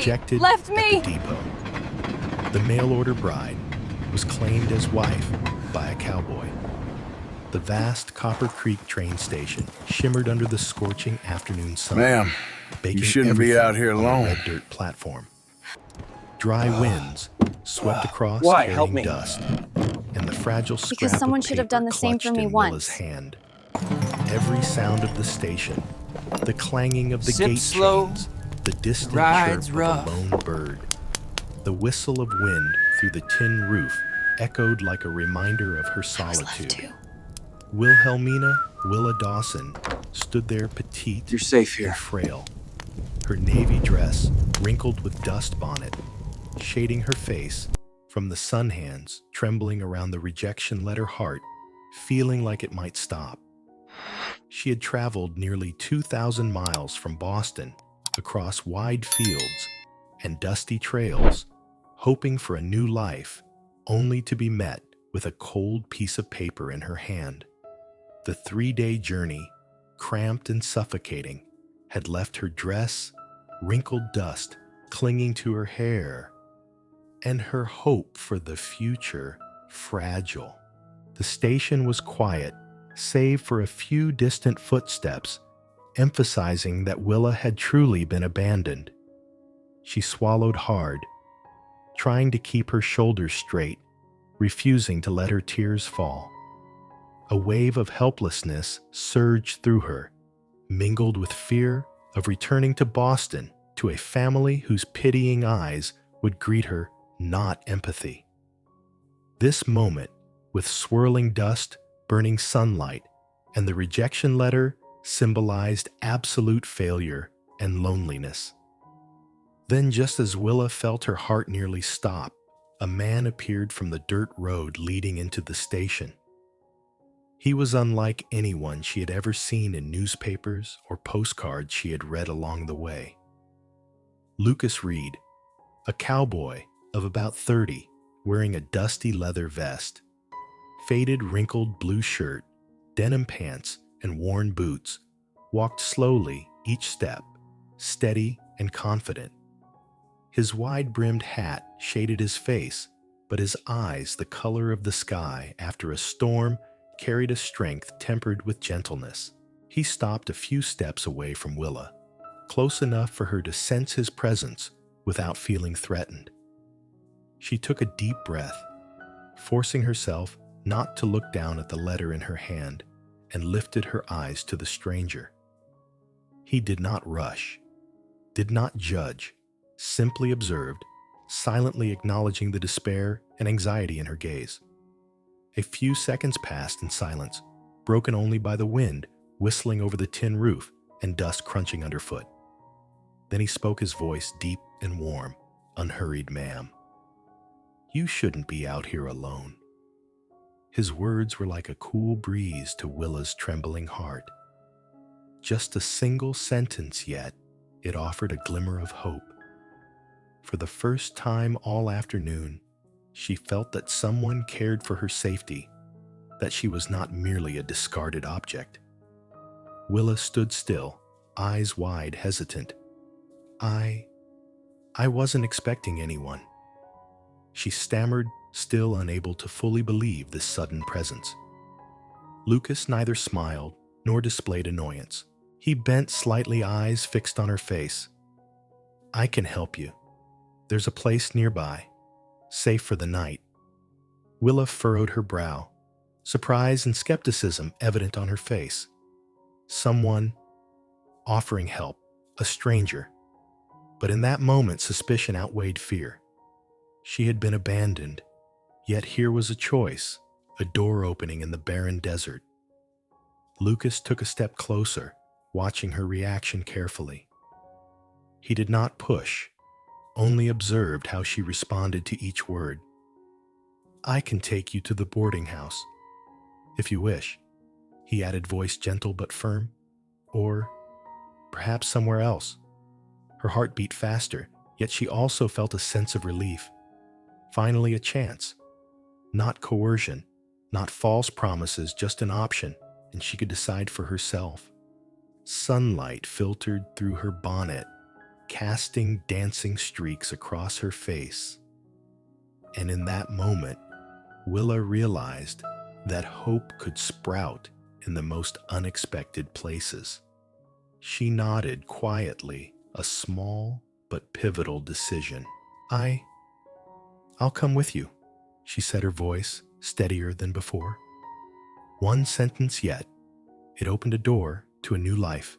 rejected left at me. the depot. The mail-order bride was claimed as wife by a cowboy. The vast Copper Creek train station shimmered under the scorching afternoon sun, Ma'am, baking you shouldn't be everything out here on alone. the red dirt platform. Dry winds swept across Why? Help carrying me. dust, and the fragile scrap Because someone of should have paper done the same for clutched me in once. Willa's hand. Every sound of the station, the clanging of the Sip gate slow, chains, the distant ride's chirp rough. of a lone bird, the whistle of wind through the tin roof echoed like a reminder of her solitude. Wilhelmina Willa Dawson stood there petite You're safe here. and frail, her navy dress wrinkled with dust bonnet, shading her face from the sun hands trembling around the rejection letter heart, feeling like it might stop. She had traveled nearly 2,000 miles from Boston across wide fields and dusty trails, hoping for a new life, only to be met with a cold piece of paper in her hand. The 3-day journey, cramped and suffocating, had left her dress, wrinkled dust clinging to her hair, and her hope for the future fragile. The station was quiet, save for a few distant footsteps, emphasizing that Willa had truly been abandoned. She swallowed hard, trying to keep her shoulders straight, refusing to let her tears fall. A wave of helplessness surged through her, mingled with fear of returning to Boston to a family whose pitying eyes would greet her, not empathy. This moment, with swirling dust, burning sunlight, and the rejection letter symbolized absolute failure and loneliness. Then, just as Willa felt her heart nearly stop, a man appeared from the dirt road leading into the station. He was unlike anyone she had ever seen in newspapers or postcards she had read along the way. Lucas Reed, a cowboy of about 30, wearing a dusty leather vest, faded wrinkled blue shirt, denim pants, and worn boots, walked slowly each step, steady and confident. His wide-brimmed hat shaded his face, but his eyes, the color of the sky after a storm, carried a strength tempered with gentleness. He stopped a few steps away from Willa, close enough for her to sense his presence without feeling threatened. She took a deep breath, forcing herself not to look down at the letter in her hand, and lifted her eyes to the stranger. He did not rush, did not judge, simply observed, silently acknowledging the despair and anxiety in her gaze. A few seconds passed in silence, broken only by the wind whistling over the tin roof and dust crunching underfoot. Then he spoke, his voice deep and warm. "Unhurried, ma'am. You shouldn't be out here alone." His words were like a cool breeze to Willa's trembling heart. Just a single sentence, yet it offered a glimmer of hope. For the first time all afternoon, she felt that someone cared for her safety, that she was not merely a discarded object. Willa stood still, eyes wide, hesitant. I wasn't expecting anyone." She stammered, still unable to fully believe this sudden presence. Lucas neither smiled nor displayed annoyance. He bent slightly, eyes fixed on her face. "I can help you. There's a place nearby, safe for the night." Willa furrowed her brow, surprise and skepticism evident on her face. Someone offering help, a stranger. But in that moment, suspicion outweighed fear. She had been abandoned, yet here was a choice, a door opening in the barren desert. Lucas took a step closer, watching her reaction carefully. He did not push, only observed how she responded to each word. "I can take you to the boarding house, if you wish," he added, voice gentle but firm. "Or perhaps somewhere else." Her heart beat faster, yet she also felt a sense of relief. Finally, a chance. Not coercion, not false promises, just an option, and she could decide for herself. Sunlight filtered through her bonnet, casting dancing streaks across her face. And in that moment, Willa realized that hope could sprout in the most unexpected places. She nodded quietly, a small but pivotal decision. I'll come with you, she said, her voice steadier than before. One sentence yet, it opened a door to a new life,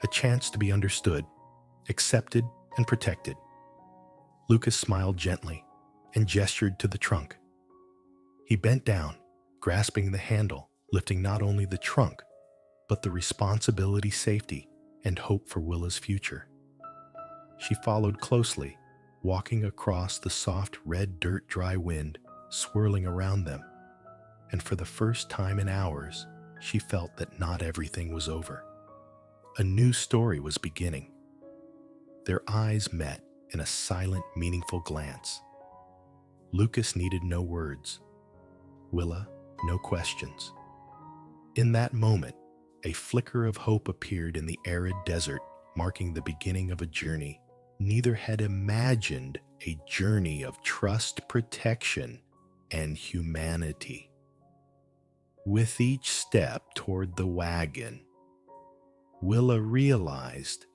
a chance to be understood, accepted, and protected. Lucas smiled gently and gestured to the trunk. He bent down, grasping the handle, lifting not only the trunk, but the responsibility, safety, and hope for Willa's future. She followed closely, walking across the soft red dirt dry wind swirling around them. And for the first time in hours, she felt that not everything was over. A new story was beginning. Their eyes met in a silent, meaningful glance. Lucas needed no words. Willa, no questions. In that moment, a flicker of hope appeared in the arid desert, marking the beginning of a journey neither had imagined, a journey of trust, protection, and humanity. With each step toward the wagon, Willa realized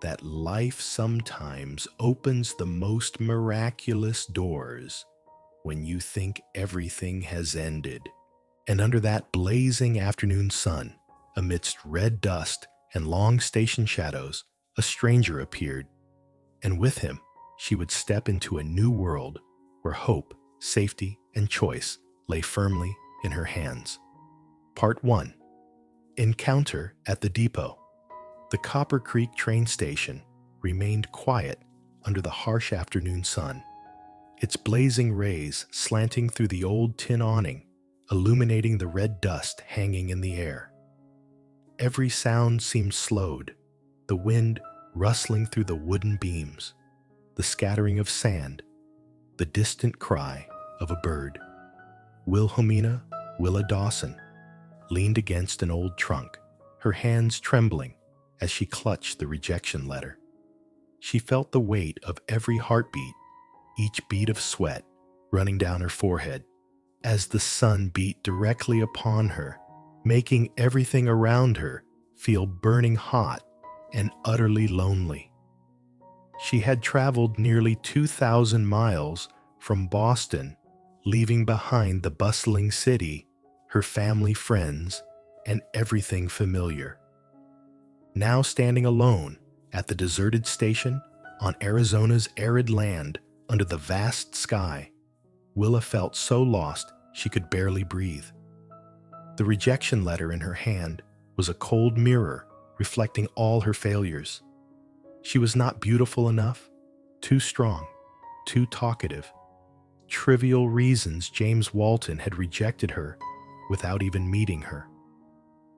that life sometimes opens the most miraculous doors when you think everything has ended. And under that blazing afternoon sun, amidst red dust and long station shadows, a stranger appeared. And with him, she would step into a new world where hope, safety, and choice lay firmly in her hands. Part 1. Encounter at the depot. The Copper Creek train station remained quiet under the harsh afternoon sun, its blazing rays slanting through the old tin awning, illuminating the red dust hanging in the air. Every sound seemed slowed, the wind rustling through the wooden beams, the scattering of sand, the distant cry of a bird. Wilhelmina Willa Dawson leaned against an old trunk, her hands trembling as she clutched the rejection letter. She felt the weight of every heartbeat, each bead of sweat running down her forehead as the sun beat directly upon her, making everything around her feel burning hot and utterly lonely. She had traveled nearly 2,000 miles from Boston, leaving behind the bustling city, her family, friends, and everything familiar. Now standing alone at the deserted station on Arizona's arid land under the vast sky, Willa felt so lost she could barely breathe. The rejection letter in her hand was a cold mirror reflecting all her failures. She was not beautiful enough, too strong, too talkative. Trivial reasons James Walton had rejected her without even meeting her.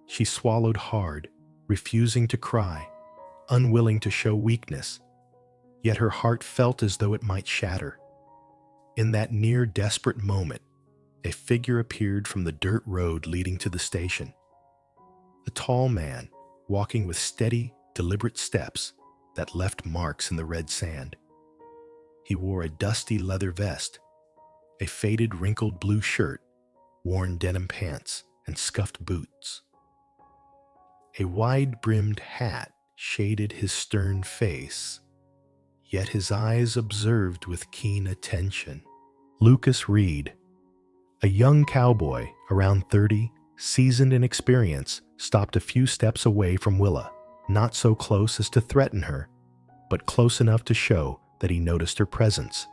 She swallowed hard, refusing to cry, unwilling to show weakness, yet her heart felt as though it might shatter. In that near desperate moment, a figure appeared from the dirt road leading to the station. A tall man, walking with steady, deliberate steps that left marks in the red sand. He wore a dusty leather vest, a faded, wrinkled blue shirt, worn denim pants, and scuffed boots. A wide-brimmed hat shaded his stern face, yet his eyes observed with keen attention. Lucas Reed, a young cowboy around 30, seasoned in experience, stopped a few steps away from Willa, not so close as to threaten her, but close enough to show that he noticed her presence.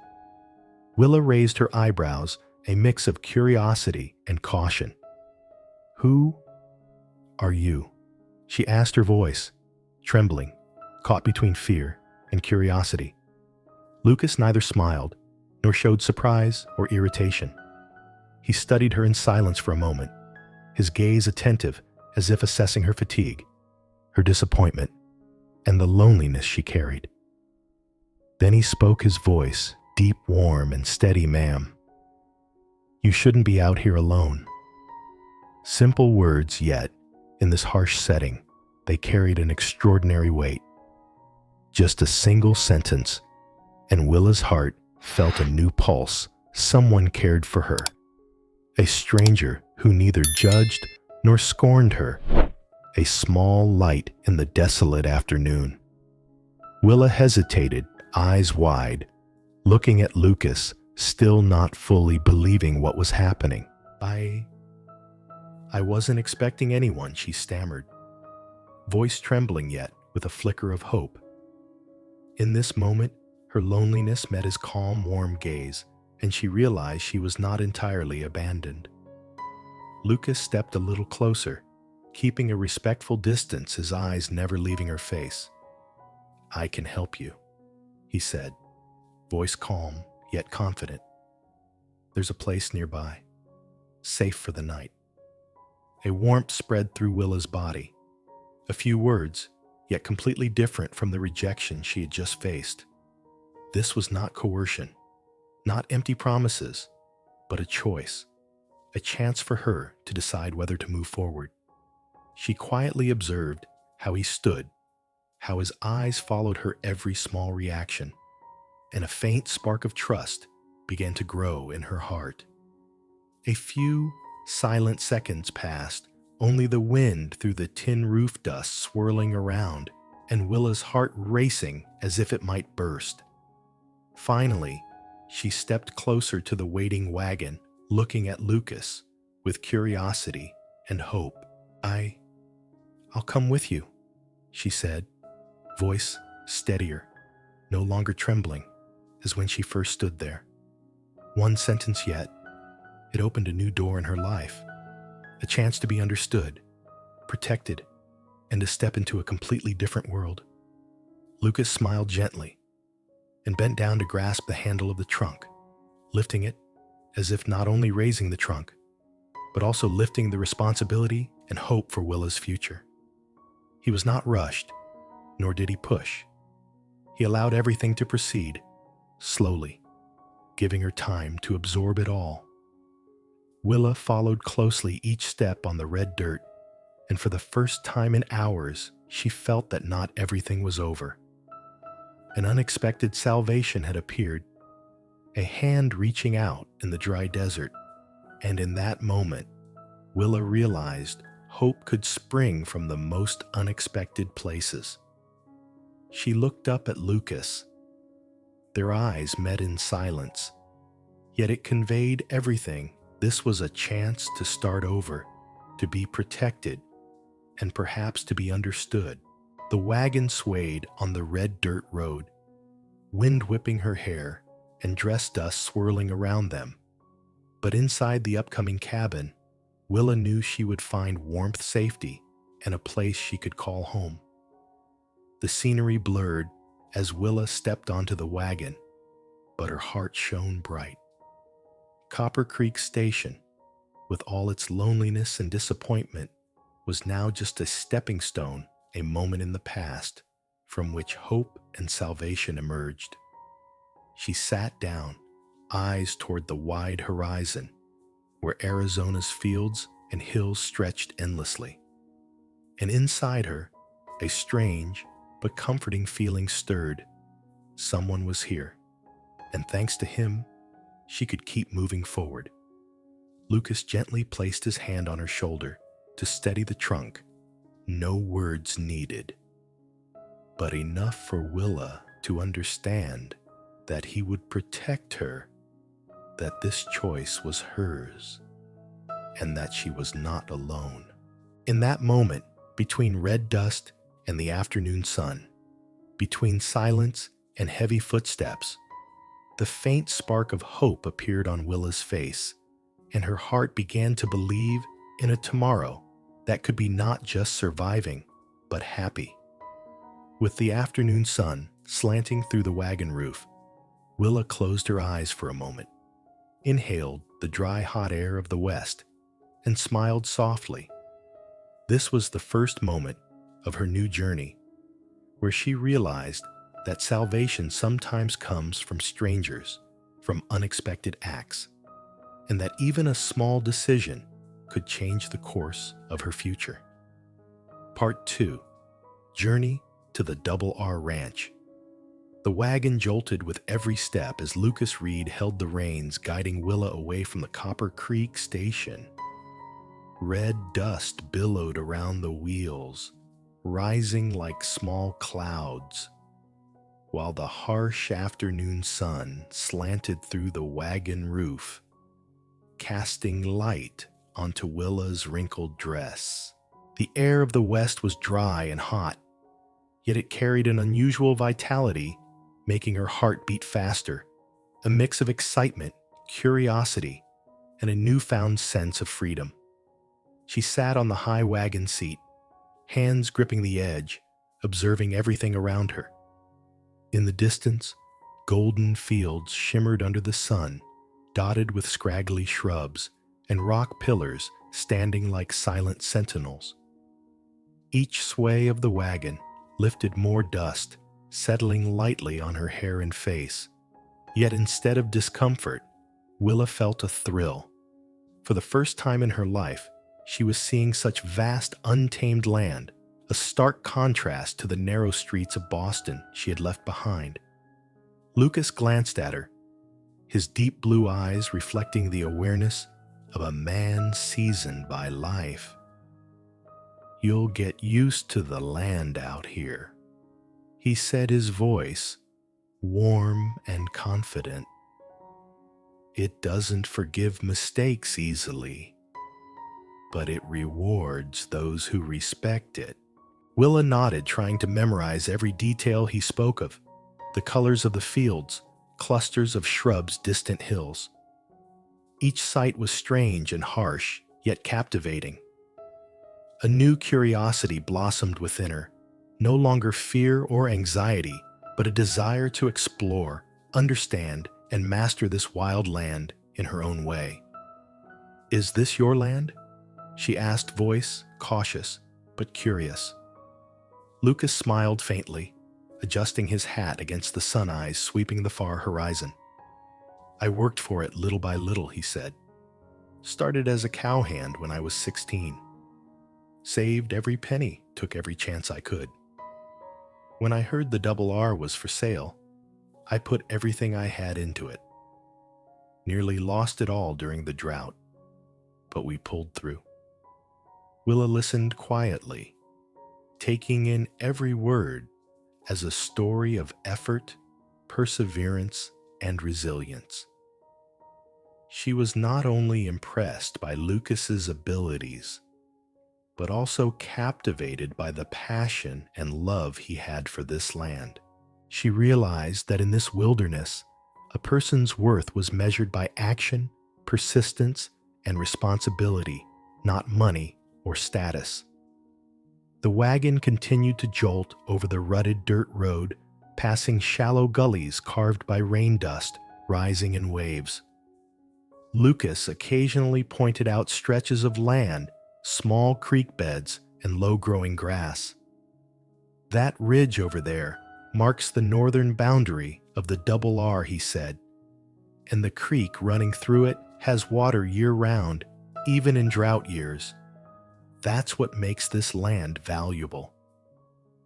Willa raised her eyebrows, a mix of curiosity and caution. "Who are you?" she asked, her voice trembling, caught between fear and curiosity. Lucas neither smiled nor showed surprise or irritation. He studied her in silence for a moment, his gaze attentive as if assessing her fatigue, her disappointment, and the loneliness she carried. Then he spoke, his voice deep, warm, and steady. "Ma'am, you shouldn't be out here alone." Simple words, yet, in this harsh setting, they carried an extraordinary weight. Just a single sentence, and Willa's heart felt a new pulse. Someone cared for her. A stranger who neither judged nor scorned her. A small light in the desolate afternoon. Willa hesitated, eyes wide, looking at Lucas, still not fully believing what was happening. I wasn't expecting anyone, she stammered, voice trembling yet with a flicker of hope. In this moment, her loneliness met his calm, warm gaze, and she realized she was not entirely abandoned. Lucas stepped a little closer, keeping a respectful distance, his eyes never leaving her face. I can help you, he said, voice calm yet confident. There's a place nearby, safe for the night. A warmth spread through Willa's body. A few words, yet completely different from the rejection she had just faced. This was not coercion, not empty promises, but a choice, a chance for her to decide whether to move forward. She quietly observed how he stood, how his eyes followed her every small reaction, and a faint spark of trust began to grow in her heart. A few silent seconds passed, only the wind through the tin roof dust swirling around, and Willa's heart racing as if it might burst. Finally, she stepped closer to the waiting wagon, looking at Lucas with curiosity and hope. I'll come with you, she said, voice steadier, no longer trembling as when she first stood there. One sentence yet, it opened a new door in her life, a chance to be understood, protected, and to step into a completely different world. Lucas smiled gently and bent down to grasp the handle of the trunk, lifting it as if not only raising the trunk, but also lifting the responsibility and hope for Willa's future. He was not rushed, nor did he push. He allowed everything to proceed, slowly, giving her time to absorb it all. Willa followed closely each step on the red dirt, and for the first time in hours, she felt that not everything was over. An unexpected salvation had appeared, a hand reaching out in the dry desert, and in that moment, Willa realized hope could spring from the most unexpected places. She looked up at Lucas. Their eyes met in silence, yet it conveyed everything. This was a chance to start over, to be protected, and perhaps to be understood. The wagon swayed on the red dirt road, wind whipping her hair and dress dust swirling around them. But inside the upcoming cabin, Willa knew she would find warmth, safety, and a place she could call home. The scenery blurred as Willa stepped onto the wagon, but her heart shone bright. Copper Creek Station, with all its loneliness and disappointment, was now just a stepping stone, a moment in the past, from which hope and salvation emerged. She sat down, eyes toward the wide horizon, where Arizona's fields and hills stretched endlessly. And inside her, a strange but comforting feeling stirred. Someone was here, and thanks to him, she could keep moving forward. Lucas gently placed his hand on her shoulder to steady the trunk. No words needed, but enough for Willa to understand that he would protect her, that this choice was hers, and that she was not alone. In that moment, between red dust and the afternoon sun, between silence and heavy footsteps, the faint spark of hope appeared on Willa's face, and her heart began to believe in a tomorrow that could be not just surviving, but happy. With the afternoon sun slanting through the wagon roof, Willa closed her eyes for a moment, inhaled the dry, hot air of the west, and smiled softly. This was the first moment of her new journey, where she realized that salvation sometimes comes from strangers, from unexpected acts, and that even a small decision could change the course of her future. Part 2. Journey to the Double R Ranch. The wagon jolted with every step as Lucas Reed held the reins, guiding Willa away from the Copper Creek station. Red dust billowed around the wheels, rising like small clouds, while the harsh afternoon sun slanted through the wagon roof, casting light onto Willa's wrinkled dress. The air of the west was dry and hot, yet it carried an unusual vitality, making her heart beat faster, a mix of excitement, curiosity, and a newfound sense of freedom. She sat on the high wagon seat, hands gripping the edge, observing everything around her. In the distance, golden fields shimmered under the sun, dotted with scraggly shrubs and rock pillars standing like silent sentinels. Each sway of the wagon lifted more dust, settling lightly on her hair and face. Yet instead of discomfort, Willa felt a thrill. For the first time in her life, she was seeing such vast, untamed land, a stark contrast to the narrow streets of Boston she had left behind. Lucas glanced at her, his deep blue eyes reflecting the awareness of a man seasoned by life. "You'll get used to the land out here," he said, his voice warm and confident. "It doesn't forgive mistakes easily, but it rewards those who respect it." Willa nodded, trying to memorize every detail he spoke of: the colors of the fields, clusters of shrubs, distant hills. Each sight was strange and harsh, yet captivating. A new curiosity blossomed within her, no longer fear or anxiety, but a desire to explore, understand, and master this wild land in her own way. "Is this your land?" she asked, voice cautious but curious. Lucas smiled faintly, adjusting his hat against the sun eyes sweeping the far horizon. "I worked for it little by little," he said. "Started as a cowhand when I was 16. Saved every penny, took every chance I could. When I heard the Double R was for sale, I put everything I had into it. Nearly lost it all during the drought, but we pulled through." Willa listened quietly, taking in every word as a story of effort, perseverance, and resilience. She was not only impressed by Lucas's abilities, but also captivated by the passion and love he had for this land. She realized that in this wilderness, a person's worth was measured by action, persistence, and responsibility, not money or status. The wagon continued to jolt over the rutted dirt road, passing shallow gullies carved by rain dust rising in waves. Lucas occasionally pointed out stretches of land, small creek beds, and low-growing grass. "That ridge over there marks the northern boundary of the Double R," he said, "and the creek running through it has water year-round, even in drought years. That's what makes this land valuable."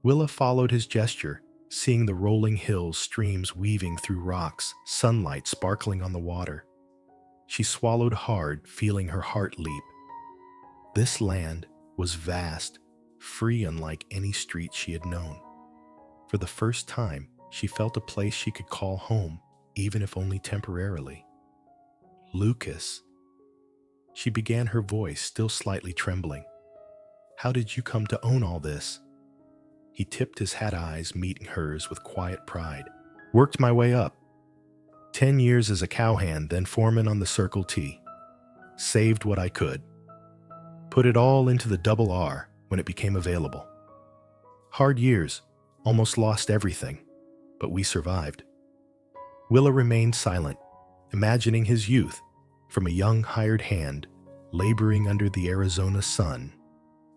Willa followed his gesture, seeing the rolling hills, streams weaving through rocks, sunlight sparkling on the water. She swallowed hard, feeling her heart leap. This land was vast, free unlike any street she had known. For the first time, she felt a place she could call home, even if only temporarily. "Lucas," she began, her voice still slightly trembling. "How did you come to own all this?" He tipped his hat, eyes meeting hers with quiet pride. "Worked my way up. 10 years as a cowhand, then foreman on the Circle T. Saved what I could. Put it all into the Double R when it became available. Hard years, almost lost everything, but we survived." Willa remained silent, imagining his youth, from a young hired hand, laboring under the Arizona sun,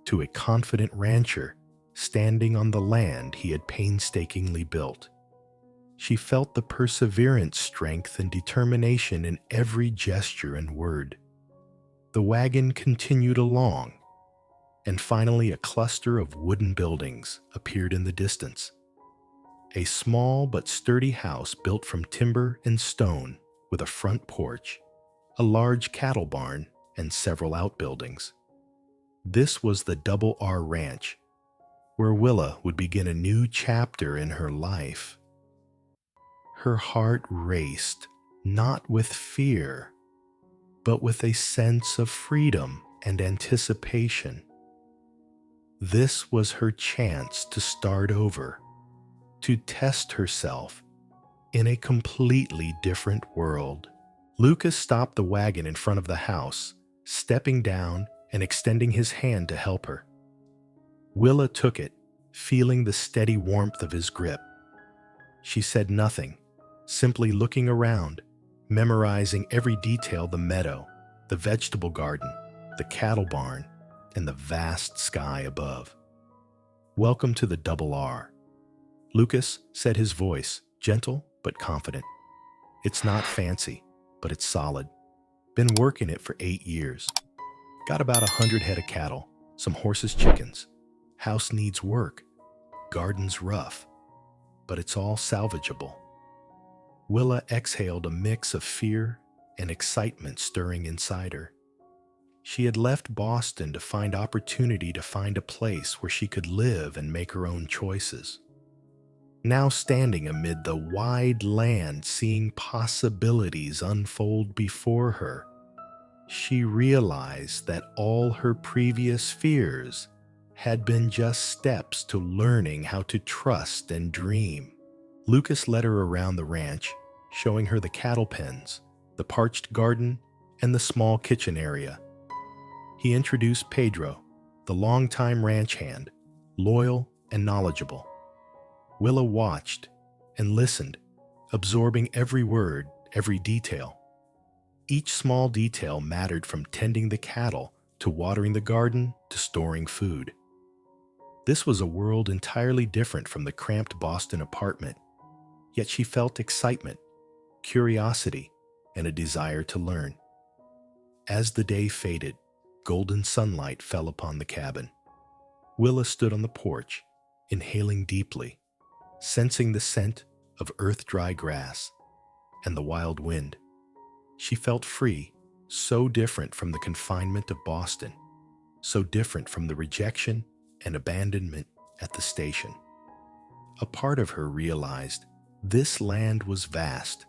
to a confident rancher standing on the land he had painstakingly built. She felt the perseverance, strength, and determination in every gesture and word. The wagon continued along, and finally a cluster of wooden buildings appeared in the distance. a small but sturdy house built from timber and stone with a front porch, a large cattle barn, and several outbuildings. This was the Double R Ranch, where Willa would begin a new chapter in her life. Her heart raced, not with fear, but with a sense of freedom and anticipation. This was her chance to start over, to test herself in a completely different world. Lucas stopped the wagon in front of the house, stepping down and extending his hand to help her. Willa took it, feeling the steady warmth of his grip. She said nothing, simply looking around, memorizing every detail: the meadow, the vegetable garden, the cattle barn, and the vast sky above. "Welcome to the Double R," Lucas said, his voice gentle but confident. "It's not fancy, but it's solid. Been working it for 8 years. Got about 100 head of cattle, some horses, chickens. House needs work, garden's rough, but it's all salvageable." Willa exhaled a mix of fear and excitement stirring inside her. She had left Boston to find opportunity, to find a place where she could live and make her own choices. Now standing amid the wide land, seeing possibilities unfold before her, she realized that all her previous fears had been just steps to learning how to trust and dream. Lucas led her around the ranch, showing her the cattle pens, the parched garden, and the small kitchen area. He introduced Pedro, the longtime ranch hand, loyal and knowledgeable. Willa watched and listened, absorbing every word, every detail. Each small detail mattered, from tending the cattle to watering the garden to storing food. This was a world entirely different from the cramped Boston apartment, yet she felt excitement, curiosity, and a desire to learn. As the day faded, golden sunlight fell upon the cabin. Willa stood on the porch, inhaling deeply, sensing the scent of earth-dry grass and the wild wind. She felt free, so different from the confinement of Boston, so different from the rejection and abandonment at the station. A part of her realized this land was vast,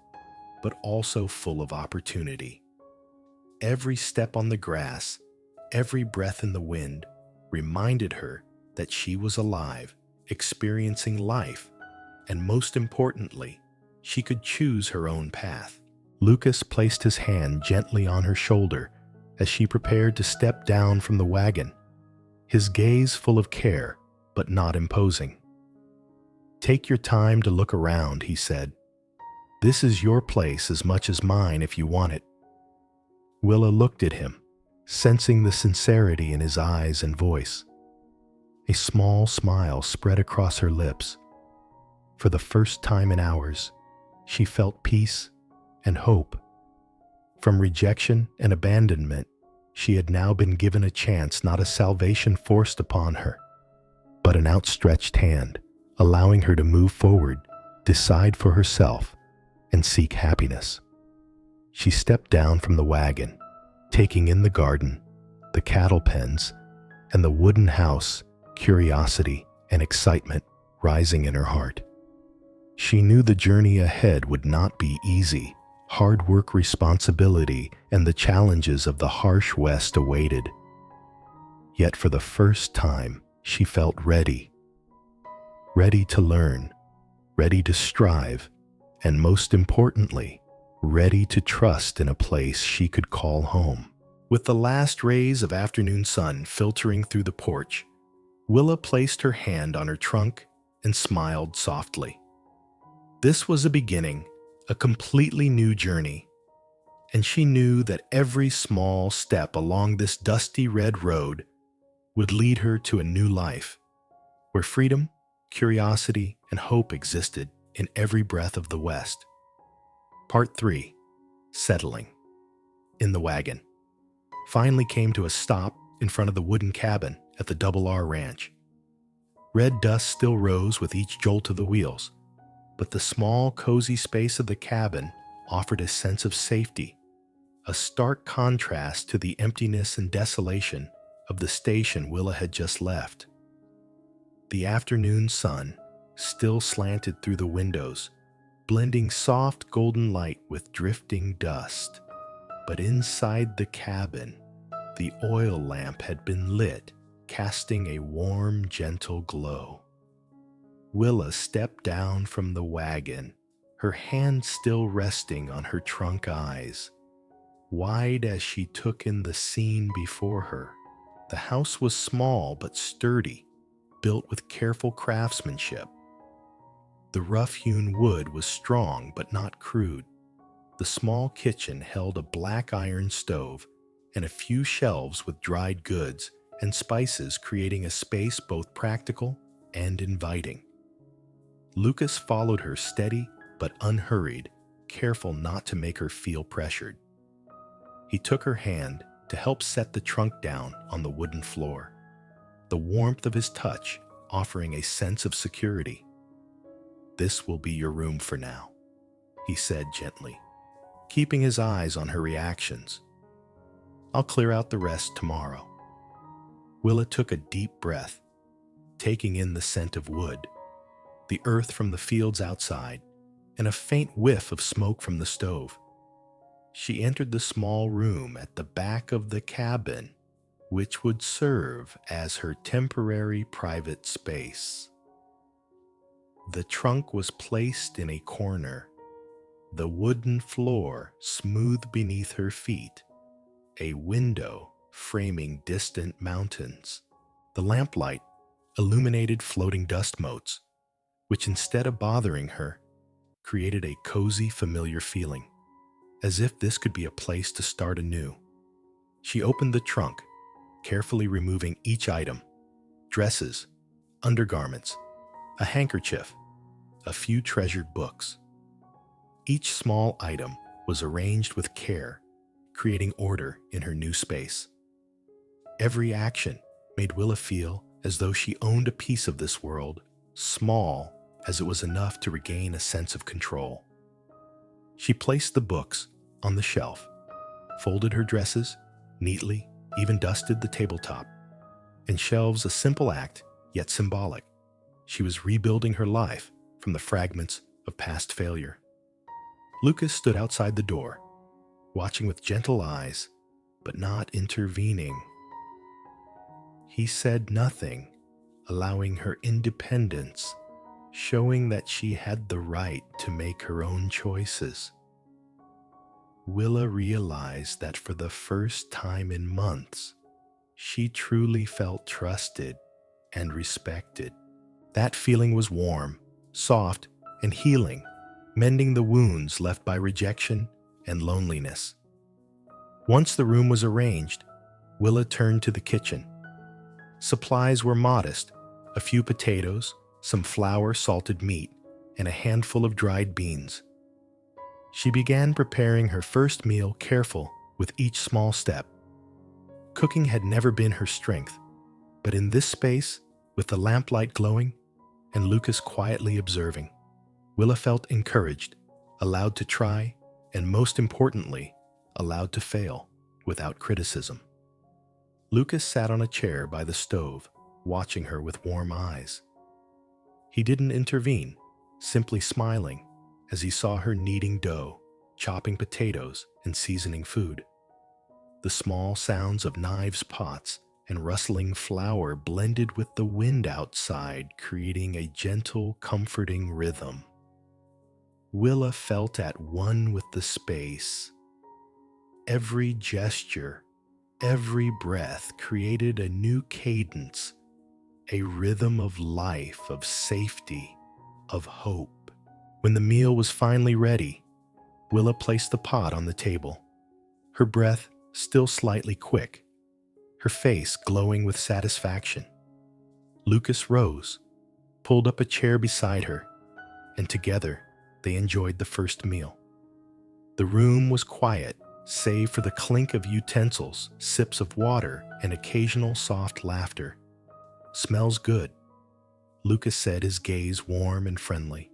but also full of opportunity. Every step on the grass, every breath in the wind reminded her that she was alive, experiencing life, and most importantly, she could choose her own path. Lucas placed his hand gently on her shoulder as she prepared to step down from the wagon, his gaze full of care, but not imposing. "Take your time to look around," he said. "This is your place as much as mine if you want it." Willa looked at him, sensing the sincerity in his eyes and voice. A small smile spread across her lips. For the first time in hours, she felt peace and hope. From rejection and abandonment, she had now been given a chance, not a salvation forced upon her, but an outstretched hand, allowing her to move forward, decide for herself, and seek happiness. She stepped down from the wagon, taking in the garden, the cattle pens, and the wooden house, curiosity and excitement rising in her heart. She knew the journey ahead would not be easy. Hard work, responsibility, and the challenges of the harsh West awaited. Yet for the first time, she felt ready. Ready to learn, ready to strive, and most importantly, ready to trust in a place she could call home. With the last rays of afternoon sun filtering through the porch, Willa placed her hand on her trunk and smiled softly. This was a beginning, a completely new journey, and she knew that every small step along this dusty red road would lead her to a new life, where freedom, curiosity, and hope existed in every breath of the West. Part 3. Settling. In the wagon. Finally came to a stop in front of the wooden cabin at the Double R Ranch. Red dust still rose with each jolt of the wheels, but the small, cozy space of the cabin offered a sense of safety, a stark contrast to the emptiness and desolation of the station Willa had just left. The afternoon sun still slanted through the windows, blending soft golden light with drifting dust. But inside the cabin, the oil lamp had been lit, casting a warm, gentle glow. Willa stepped down from the wagon, her hand still resting on her trunk eyes, wide as she took in the scene before her. The house was small but sturdy, built with careful craftsmanship. The rough-hewn wood was strong but not crude. The small kitchen held a black iron stove and a few shelves with dried goods and spices, creating a space both practical and inviting. Lucas followed her steady but unhurried, careful not to make her feel pressured. He took her hand to help set the trunk down on the wooden floor, the warmth of his touch offering a sense of security. "This will be your room for now," he said gently, keeping his eyes on her reactions. "I'll clear out the rest tomorrow." Willa took a deep breath, taking in the scent of wood, the earth from the fields outside, and a faint whiff of smoke from the stove. She entered the small room at the back of the cabin, which would serve as her temporary private space. The trunk was placed in a corner, the wooden floor smooth beneath her feet, a window framing distant mountains. The lamplight illuminated floating dust motes, which instead of bothering her, created a cozy, familiar feeling, as if this could be a place to start anew. She opened the trunk, carefully removing each item: dresses, undergarments, a handkerchief, a few treasured books. Each small item was arranged with care, creating order in her new space. Every action made Willa feel as though she owned a piece of this world, small as it was enough to regain a sense of control. She placed the books on the shelf, folded her dresses neatly, even dusted the tabletop, and shelves a simple act, yet symbolic. She was rebuilding her life from the fragments of past failure. Lucas stood outside the door, watching with gentle eyes, but not intervening. He said nothing, allowing her independence, showing that she had the right to make her own choices. Willa realized that for the first time in months, she truly felt trusted and respected. That feeling was warm, soft, and healing, mending the wounds left by rejection and loneliness. Once the room was arranged, Willa turned to the kitchen. Supplies were modest: a few potatoes, some flour, salted meat, and a handful of dried beans. She began preparing her first meal, careful with each small step. Cooking had never been her strength, but in this space, with the lamplight glowing and Lucas quietly observing, Willa felt encouraged, allowed to try, and most importantly, allowed to fail without criticism. Lucas sat on a chair by the stove, watching her with warm eyes. He didn't intervene, simply smiling as he saw her kneading dough, chopping potatoes, and seasoning food. The small sounds of knives, pots, and rustling flour blended with the wind outside, creating a gentle, comforting rhythm. Willa felt at one with the space. Every gesture, every breath created a new cadence, a rhythm of life, of safety, of hope. When the meal was finally ready, Willa placed the pot on the table, her breath still slightly quick, her face glowing with satisfaction. Lucas rose, pulled up a chair beside her, and together they enjoyed the first meal. The room was quiet, save for the clink of utensils, sips of water, and occasional soft laughter. "Smells good," Lucas said, his gaze warm and friendly.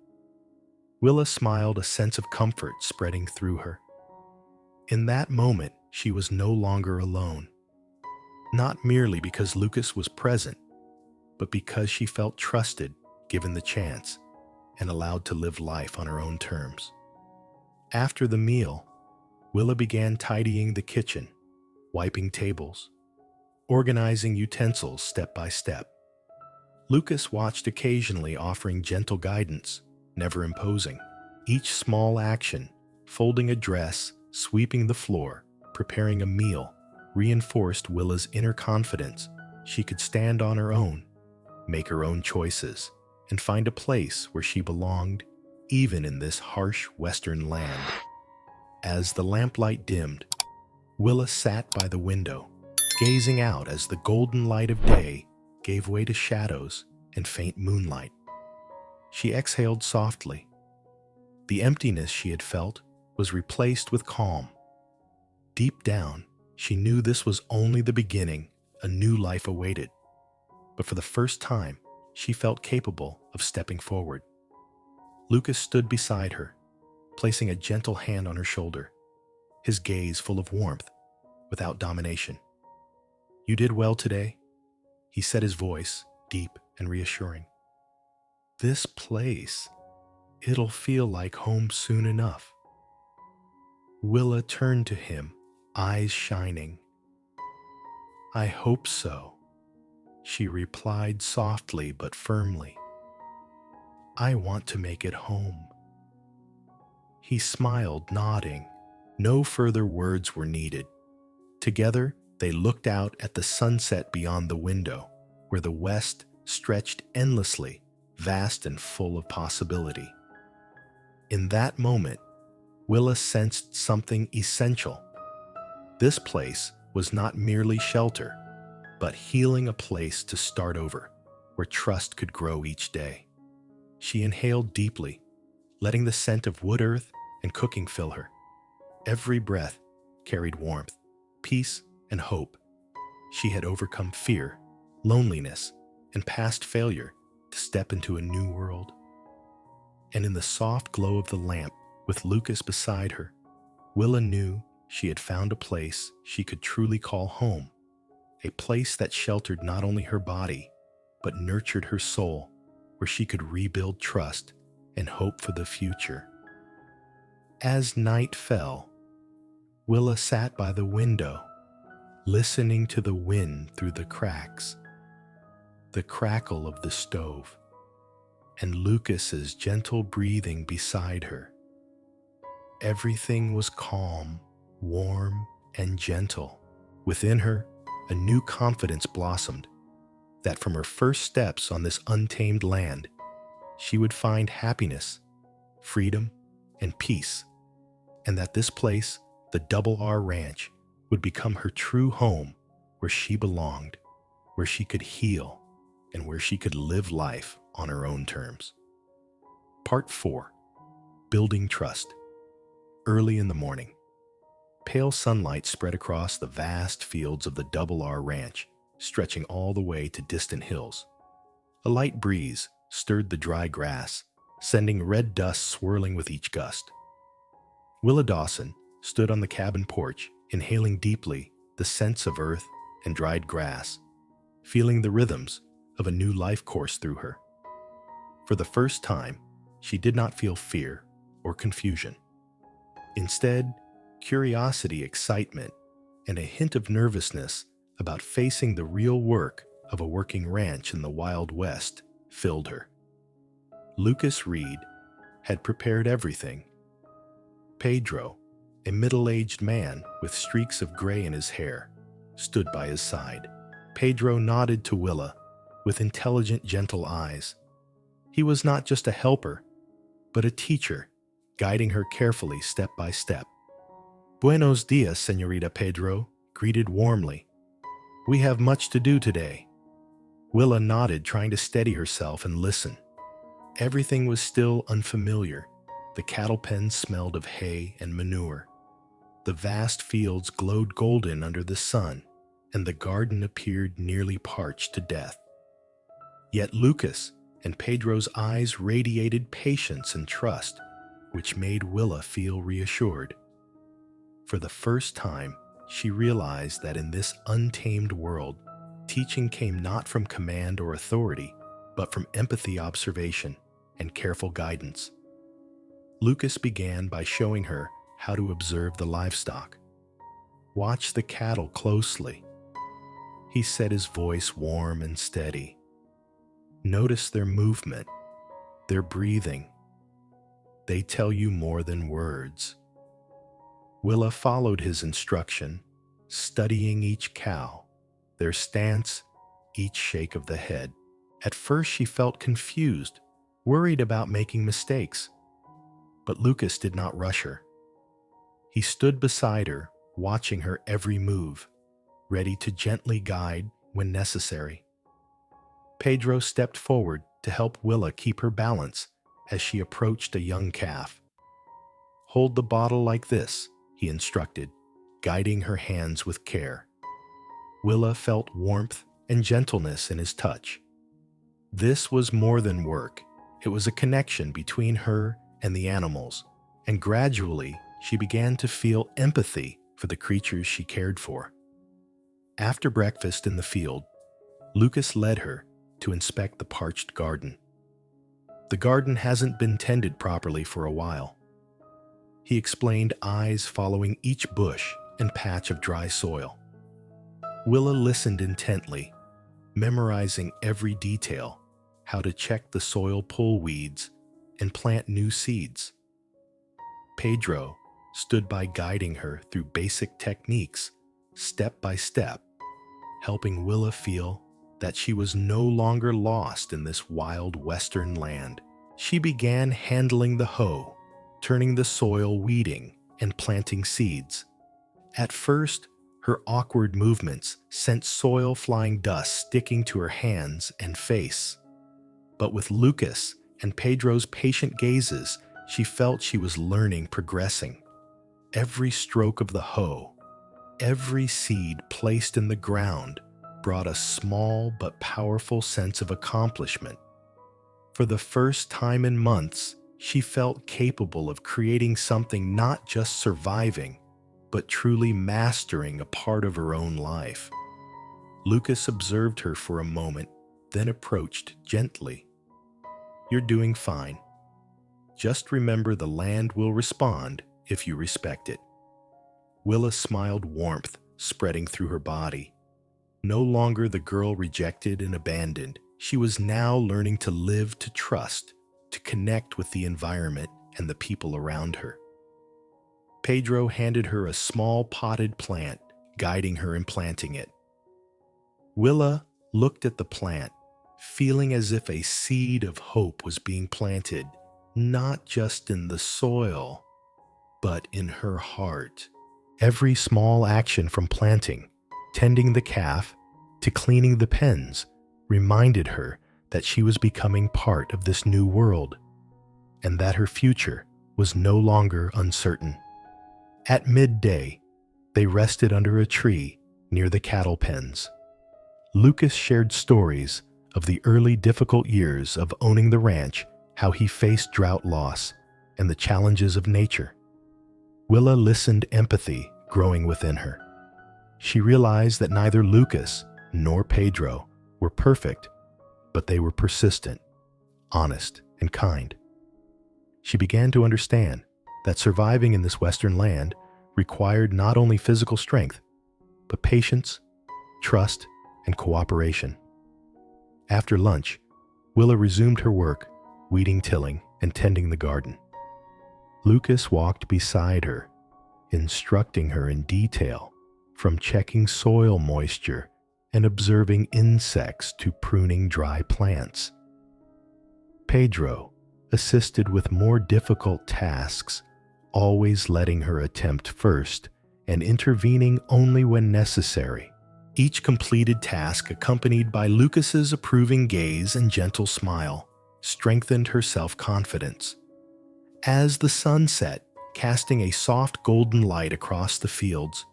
Willa smiled, a sense of comfort spreading through her. In that moment, she was no longer alone. Not merely because Lucas was present, but because she felt trusted, given the chance, and allowed to live life on her own terms. After the meal, Willa began tidying the kitchen, wiping tables, organizing utensils step by step. Lucas watched occasionally, offering gentle guidance, never imposing. Each small action, folding a dress, sweeping the floor, preparing a meal, reinforced Willa's inner confidence. She could stand on her own, make her own choices, and find a place where she belonged, even in this harsh western land. As the lamplight dimmed, Willa sat by the window, gazing out as the golden light of day gave way to shadows and faint moonlight. She exhaled softly. The emptiness she had felt was replaced with calm. Deep down, she knew this was only the beginning. A new life awaited. But for the first time, she felt capable of stepping forward. Lucas stood beside her, placing a gentle hand on her shoulder, his gaze full of warmth, without domination. "You did well today," he said, his voice deep and reassuring. "This place, it'll feel like home soon enough." Willa turned to him, eyes shining. "I hope so," she replied softly but firmly. "I want to make it home." He smiled, nodding. No further words were needed. Together, they looked out at the sunset beyond the window, where the west stretched endlessly, vast and full of possibility. In that moment, Willa sensed something essential. This place was not merely shelter, but healing, a place to start over, where trust could grow each day. She inhaled deeply, letting the scent of wood earth and cooking fill her. Every breath carried warmth, peace, and hope. She had overcome fear, loneliness, and past failure to step into a new world. And in the soft glow of the lamp, with Lucas beside her, Willa knew she had found a place she could truly call home, a place that sheltered not only her body, but nurtured her soul, where she could rebuild trust and hope for the future. As night fell, Willa sat by the window, listening to the wind through the cracks, the crackle of the stove, and Lucas's gentle breathing beside her. Everything was calm, warm, and gentle. Within her, a new confidence blossomed, that from her first steps on this untamed land, she would find happiness, freedom, and peace, and that this place, the Double R Ranch, would become her true home, where she belonged, where she could heal, and where she could live life on her own terms. Part 4. Building Trust. Early in the morning, pale sunlight spread across the vast fields of the Double R Ranch, stretching all the way to distant hills. A light breeze stirred the dry grass, sending red dust swirling with each gust. Willa Dawson stood on the cabin porch, inhaling deeply the scents of earth and dried grass, feeling the rhythms of a new life course through her. For the first time, she did not feel fear or confusion. Instead, curiosity, excitement, and a hint of nervousness about facing the real work of a working ranch in the Wild West filled her. Lucas Reed had prepared everything. Pedro, a middle-aged man with streaks of gray in his hair, stood by his side. Pedro nodded to Willa with intelligent, gentle eyes. He was not just a helper, but a teacher, guiding her carefully step by step. "Buenos dias, Señorita," Pedro greeted warmly. "We have much to do today." Willa nodded, trying to steady herself and listen. Everything was still unfamiliar. The cattle pens smelled of hay and manure. The vast fields glowed golden under the sun, and the garden appeared nearly parched to death. Yet Lucas and Pedro's eyes radiated patience and trust. which made Willa feel reassured. For the first time, she realized that in this untamed world, teaching came not from command or authority, but from empathy, observation, and careful guidance. Lucas began by showing her how to observe the livestock. Watch the cattle closely. He said, his voice warm and steady. Notice their movement, their breathing. They tell you more than words. Willa followed his instruction, studying each cow, their stance, each shake of the head. At first she felt confused, worried about making mistakes. But Lucas did not rush her. He stood beside her, watching her every move, ready to gently guide when necessary. Pedro stepped forward to help Willa keep her balance as she approached a young calf. Hold the bottle like this, he instructed, guiding her hands with care. Willa felt warmth and gentleness in his touch. This was more than work. It was a connection between her and the animals, and gradually she began to feel empathy for the creatures she cared for. After breakfast in the field, Lucas led her to inspect the parched garden. The garden hasn't been tended properly for a while. He explained, eyes following each bush and patch of dry soil. Willa listened intently, memorizing every detail, how to check the soil pull weeds and plant new seeds. Pedro stood by guiding her through basic techniques, step by step, helping Willa feel that she was no longer lost in this wild western land. She began handling the hoe, turning the soil, weeding, and planting seeds. At first, her awkward movements sent soil flying dust sticking to her hands and face. But with Lucas and Pedro's patient gazes, she felt she was learning, progressing. Every stroke of the hoe, every seed placed in the ground brought a small but powerful sense of accomplishment. For the first time in months, she felt capable of creating something, not just surviving, but truly mastering a part of her own life. Lucas observed her for a moment, then approached gently. You're doing fine. Just remember, the land will respond if you respect it. Willa smiled, warmth spreading through her body. No longer the girl rejected and abandoned. She was now learning to live, to trust, to connect with the environment and the people around her. Pedro handed her a small potted plant, guiding her in planting it. Willa looked at the plant, feeling as if a seed of hope was being planted, not just in the soil, but in her heart. Every small action, from planting, tending the calf, to cleaning the pens, reminded her that she was becoming part of this new world, and that her future was no longer uncertain. At midday, they rested under a tree near the cattle pens. Lucas shared stories of the early difficult years of owning the ranch, how he faced drought loss and the challenges of nature. Willa listened, empathy growing within her. She realized that neither Lucas nor Pedro were perfect, but they were persistent, honest, and kind. She began to understand that surviving in this western land required not only physical strength, but patience, trust, and cooperation. After lunch, Willa resumed her work, weeding, tilling, and tending the garden. Lucas walked beside her, instructing her in detail, from checking soil moisture and observing insects to pruning dry plants. Pedro assisted with more difficult tasks, always letting her attempt first and intervening only when necessary. Each completed task, accompanied by Lucas's approving gaze and gentle smile, strengthened her self-confidence. As the sun set, casting a soft golden light across the fields,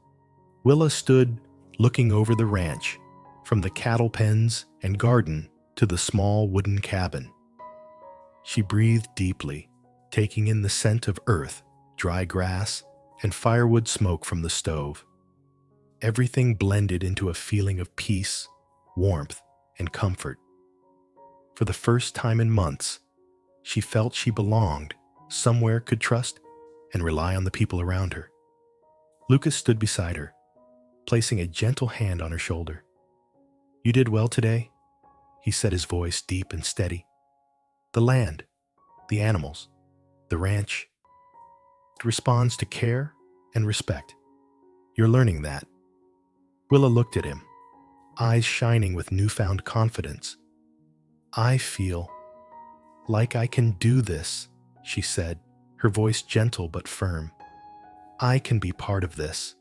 Willa stood looking over the ranch, from the cattle pens and garden to the small wooden cabin. She breathed deeply, taking in the scent of earth, dry grass, and firewood smoke from the stove. Everything blended into a feeling of peace, warmth, and comfort. For the first time in months, she felt she belonged, somewhere could trust, and rely on the people around her. Lucas stood beside her, placing a gentle hand on her shoulder. "You did well today," he said, his voice deep and steady. "The land, the animals, the ranch, it responds to care and respect. You're learning that." Willa looked at him, eyes shining with newfound confidence. "I feel like I can do this," she said, her voice gentle but firm. "I can be part of this."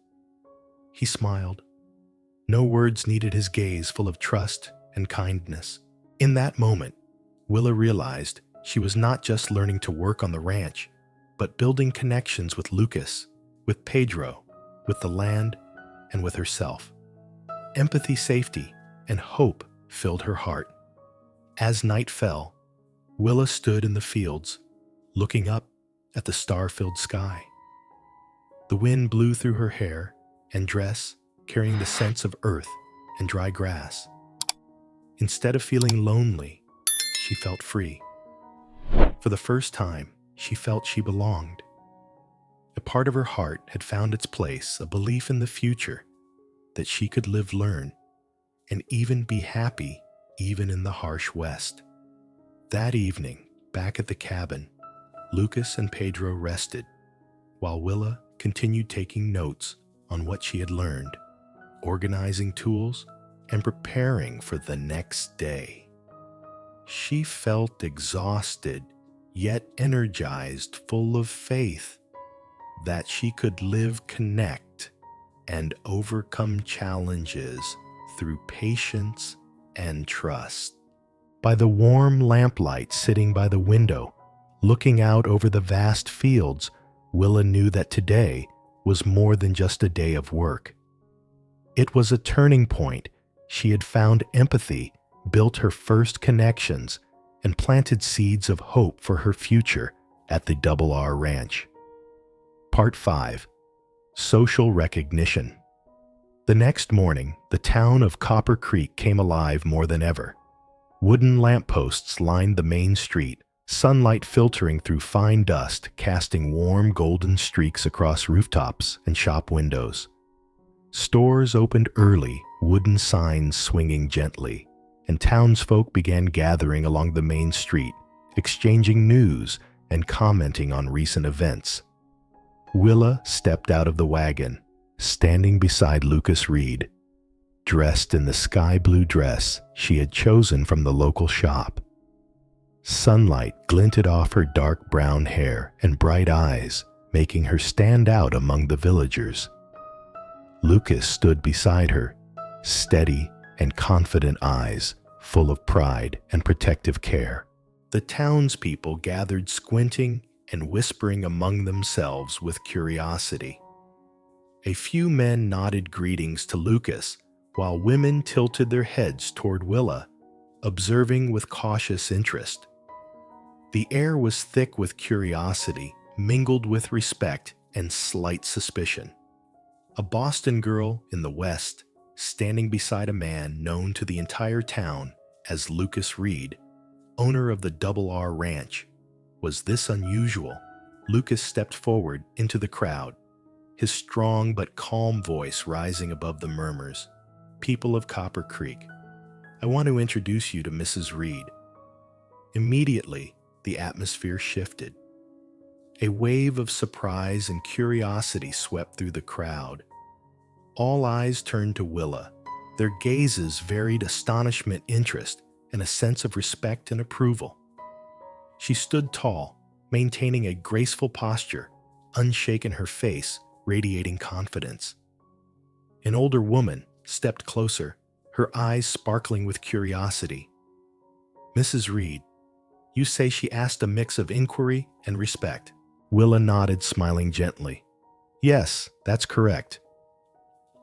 He smiled. No words needed, his gaze full of trust and kindness. In that moment, Willa realized she was not just learning to work on the ranch, but building connections with Lucas, with Pedro, with the land, and with herself. Empathy, safety, and hope filled her heart. As night fell, Willa stood in the fields, looking up at the star-filled sky. The wind blew through her hair and dress, carrying the scents of earth and dry grass. Instead of feeling lonely, she felt free. For the first time, she felt she belonged. A part of her heart had found its place, a belief in the future, that she could live, learn, and even be happy even in the harsh West. That evening, back at the cabin, Lucas and Pedro rested, while Willa continued taking notes on what she had learned, organizing tools, and preparing for the next day. She felt exhausted, yet energized, full of faith that she could live, connect, and overcome challenges through patience and trust. By the warm lamplight sitting by the window, looking out over the vast fields, Willa knew that today was more than just a day of work. It was a turning point. She had found empathy, built her first connections, and planted seeds of hope for her future at the R Ranch. Part 5. Social Recognition. The next morning, the town of Copper Creek came alive more than ever. Wooden lampposts lined the main street, sunlight filtering through fine dust, casting warm golden streaks across rooftops and shop windows. Stores opened early, wooden signs swinging gently, and townsfolk began gathering along the main street, exchanging news and commenting on recent events. Willa stepped out of the wagon, standing beside Lucas Reed, dressed in the sky blue dress she had chosen from the local shop. Sunlight glinted off her dark brown hair and bright eyes, making her stand out among the villagers. Lucas stood beside her, steady and confident eyes, full of pride and protective care. The townspeople gathered, squinting and whispering among themselves with curiosity. A few men nodded greetings to Lucas, while women tilted their heads toward Willa, observing with cautious interest. The air was thick with curiosity, mingled with respect and slight suspicion. A Boston girl in the West, standing beside a man known to the entire town as Lucas Reed, owner of the R Ranch. Was this unusual? Lucas stepped forward into the crowd, his strong but calm voice rising above the murmurs. "People of Copper Creek, I want to introduce you to Mrs. Reed." Immediately, the atmosphere shifted. A wave of surprise and curiosity swept through the crowd. All eyes turned to Willa, their gazes varied astonishment, interest, and a sense of respect and approval. She stood tall, maintaining a graceful posture, unshaken, her face radiating confidence. An older woman stepped closer, her eyes sparkling with curiosity. "Mrs. Reed, you say she asked a mix of inquiry and respect?" Willa nodded, smiling gently. "Yes, that's correct.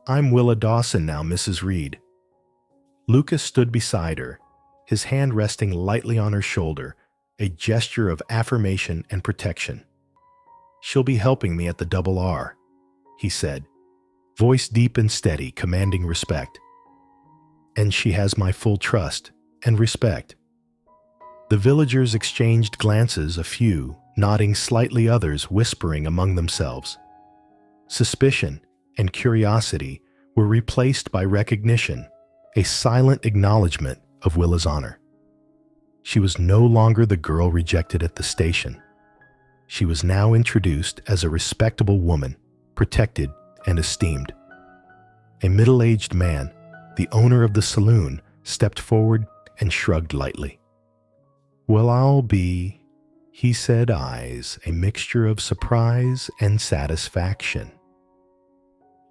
I'm Willa Dawson now, Mrs. Reed." Lucas stood beside her, his hand resting lightly on her shoulder, a gesture of affirmation and protection. "She'll be helping me at the double R," he said, voice deep and steady, commanding respect. "And she has my full trust and respect." The villagers exchanged glances, a few nodding slightly, others whispering among themselves. Suspicion and curiosity were replaced by recognition, a silent acknowledgement of Willa's honor. She was no longer the girl rejected at the station. She was now introduced as a respectable woman, protected and esteemed. A middle-aged man, the owner of the saloon, stepped forward and shrugged lightly. "Well, I'll be," he said, eyes a mixture of surprise and satisfaction.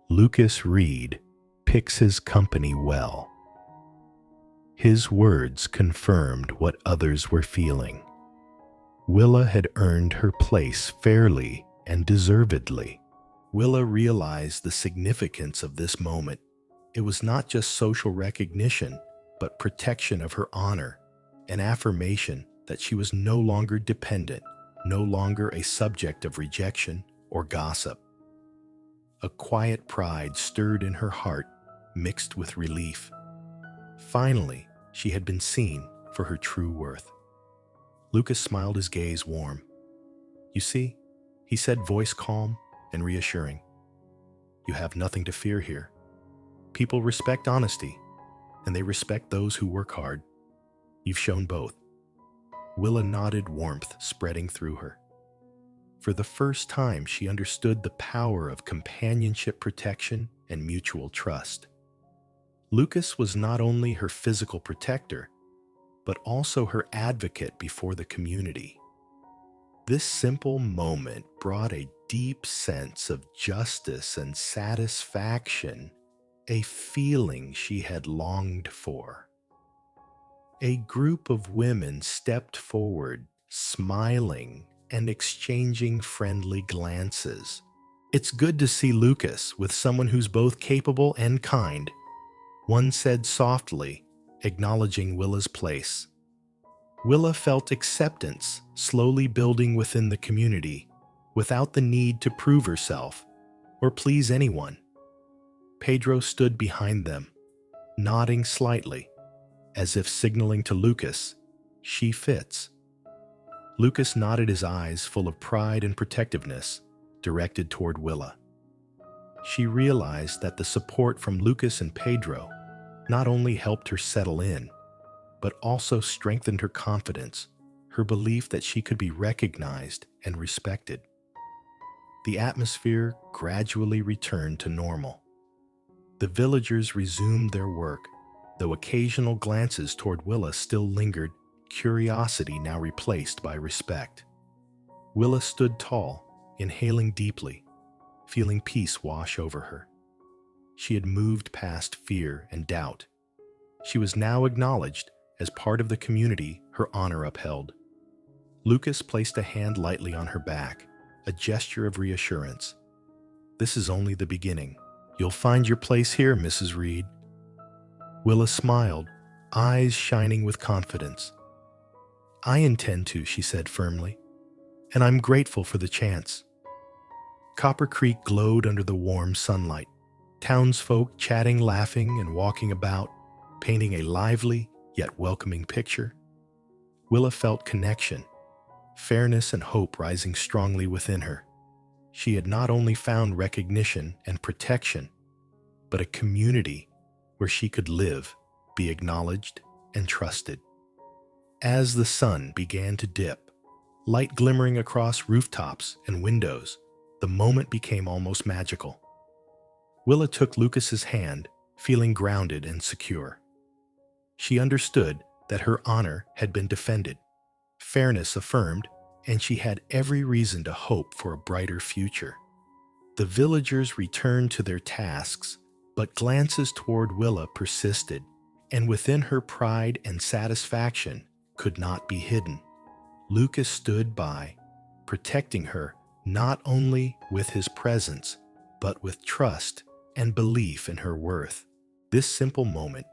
Lucas Reed picks his company well. His words confirmed what others were feeling. Willa had earned her place fairly and deservedly. Willa realized the significance of this moment. It was not just social recognition, but protection of her honor, an affirmation that she was no longer dependent, no longer a subject of rejection or gossip. A quiet pride stirred in her heart, mixed with relief. Finally, she had been seen for her true worth. Lucas smiled, his gaze warm. "You see," he said, voice calm and reassuring. "You have nothing to fear here. People respect honesty, and they respect those who work hard. You've shown both." Willa nodded, warmth spreading through her. For the first time, she understood the power of companionship, protection, and mutual trust. Lucas was not only her physical protector, but also her advocate before the community. This simple moment brought a deep sense of justice and satisfaction, a feeling she had longed for. A group of women stepped forward, smiling and exchanging friendly glances. "It's good to see Lucas with someone who's both capable and kind," one said softly, acknowledging Willa's place. Willa felt acceptance slowly building within the community, without the need to prove herself or please anyone. Pedro stood behind them, nodding slightly, as if signaling to Lucas, "She fits." Lucas nodded, his eyes full of pride and protectiveness, directed toward Willa. She realized that the support from Lucas and Pedro not only helped her settle in, but also strengthened her confidence, her belief that she could be recognized and respected. The atmosphere gradually returned to normal. The villagers resumed their work, though occasional glances toward Willa still lingered, curiosity now replaced by respect. Willa stood tall, inhaling deeply, feeling peace wash over her. She had moved past fear and doubt. She was now acknowledged as part of the community her honor upheld. Lucas placed a hand lightly on her back, a gesture of reassurance. "This is only the beginning. You'll find your place here, Mrs. Reed." Willa smiled, eyes shining with confidence. "I intend to," she said firmly, "and I'm grateful for the chance." Copper Creek glowed under the warm sunlight, townsfolk chatting, laughing, and walking about, painting a lively yet welcoming picture. Willa felt connection, fairness, and hope rising strongly within her. She had not only found recognition and protection, but a community where she could live, be acknowledged, and trusted. As the sun began to dip, light glimmering across rooftops and windows, the moment became almost magical. Willa took Lucas's hand, feeling grounded and secure. She understood that her honor had been defended, fairness affirmed, and she had every reason to hope for a brighter future. The villagers returned to their tasks, but glances toward Willa persisted, and within her pride and satisfaction could not be hidden. Lucas stood by, protecting her not only with his presence, but with trust and belief in her worth. This simple moment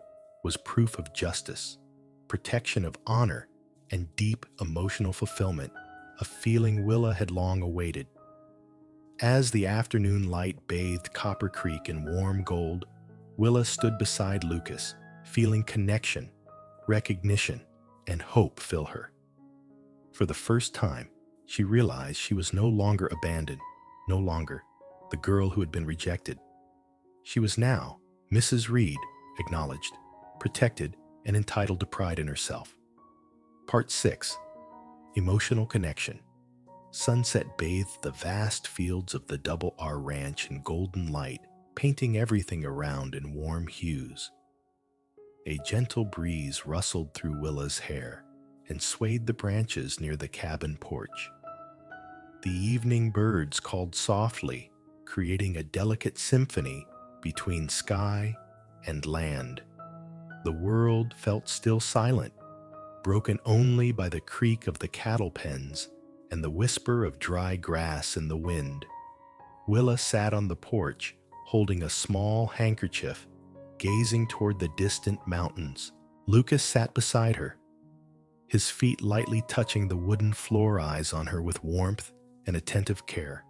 was proof of justice, protection of honor, and deep emotional fulfillment, a feeling Willa had long awaited. As the afternoon light bathed Copper Creek in warm gold, Willa stood beside Lucas, feeling connection, recognition, and hope fill her. For the first time, she realized she was no longer abandoned, no longer the girl who had been rejected. She was now Mrs. Reed, acknowledged, protected, and entitled to pride in herself. Part 6. Emotional Connection. Sunset bathed the vast fields of the Double R Ranch in golden light, painting everything around in warm hues. A gentle breeze rustled through Willa's hair and swayed the branches near the cabin porch. The evening birds called softly, creating a delicate symphony between sky and land. The world felt still silent, broken only by the creak of the cattle pens and the whisper of dry grass in the wind. Willa sat on the porch, holding a small handkerchief, gazing toward the distant mountains. Lucas sat beside her, his feet lightly touching the wooden floor, eyes on her with warmth and attentive care.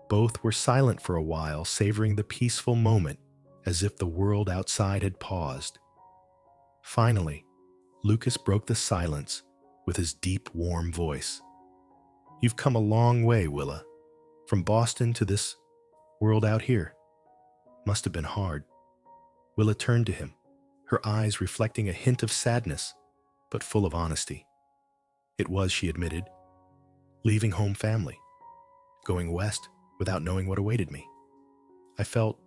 Both were silent for a while, savoring the peaceful moment as if the world outside had paused. Finally, Lucas broke the silence with his deep, warm voice. "You've come a long way, Willa. From Boston to this world out here. Must have been hard." Willa turned to him, her eyes reflecting a hint of sadness, but full of honesty. It was, she admitted. Leaving home family. Going west without knowing what awaited me. I felt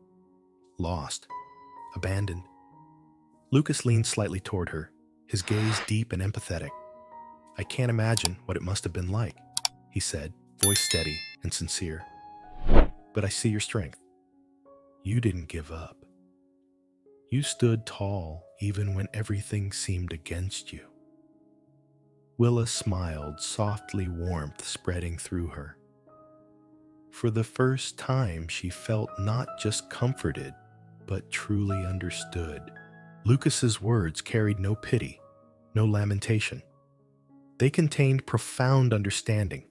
lost, abandoned. Lucas leaned slightly toward her, his gaze deep and empathetic. "I can't imagine what it must have been like," he said, voice steady and sincere. "But I see your strength. You didn't give up. You stood tall even when everything seemed against you." Willa smiled, softly, warmth spreading through her. For the first time, she felt not just comforted, but truly understood. Lucas's words carried no pity, no lamentation. They contained profound understanding,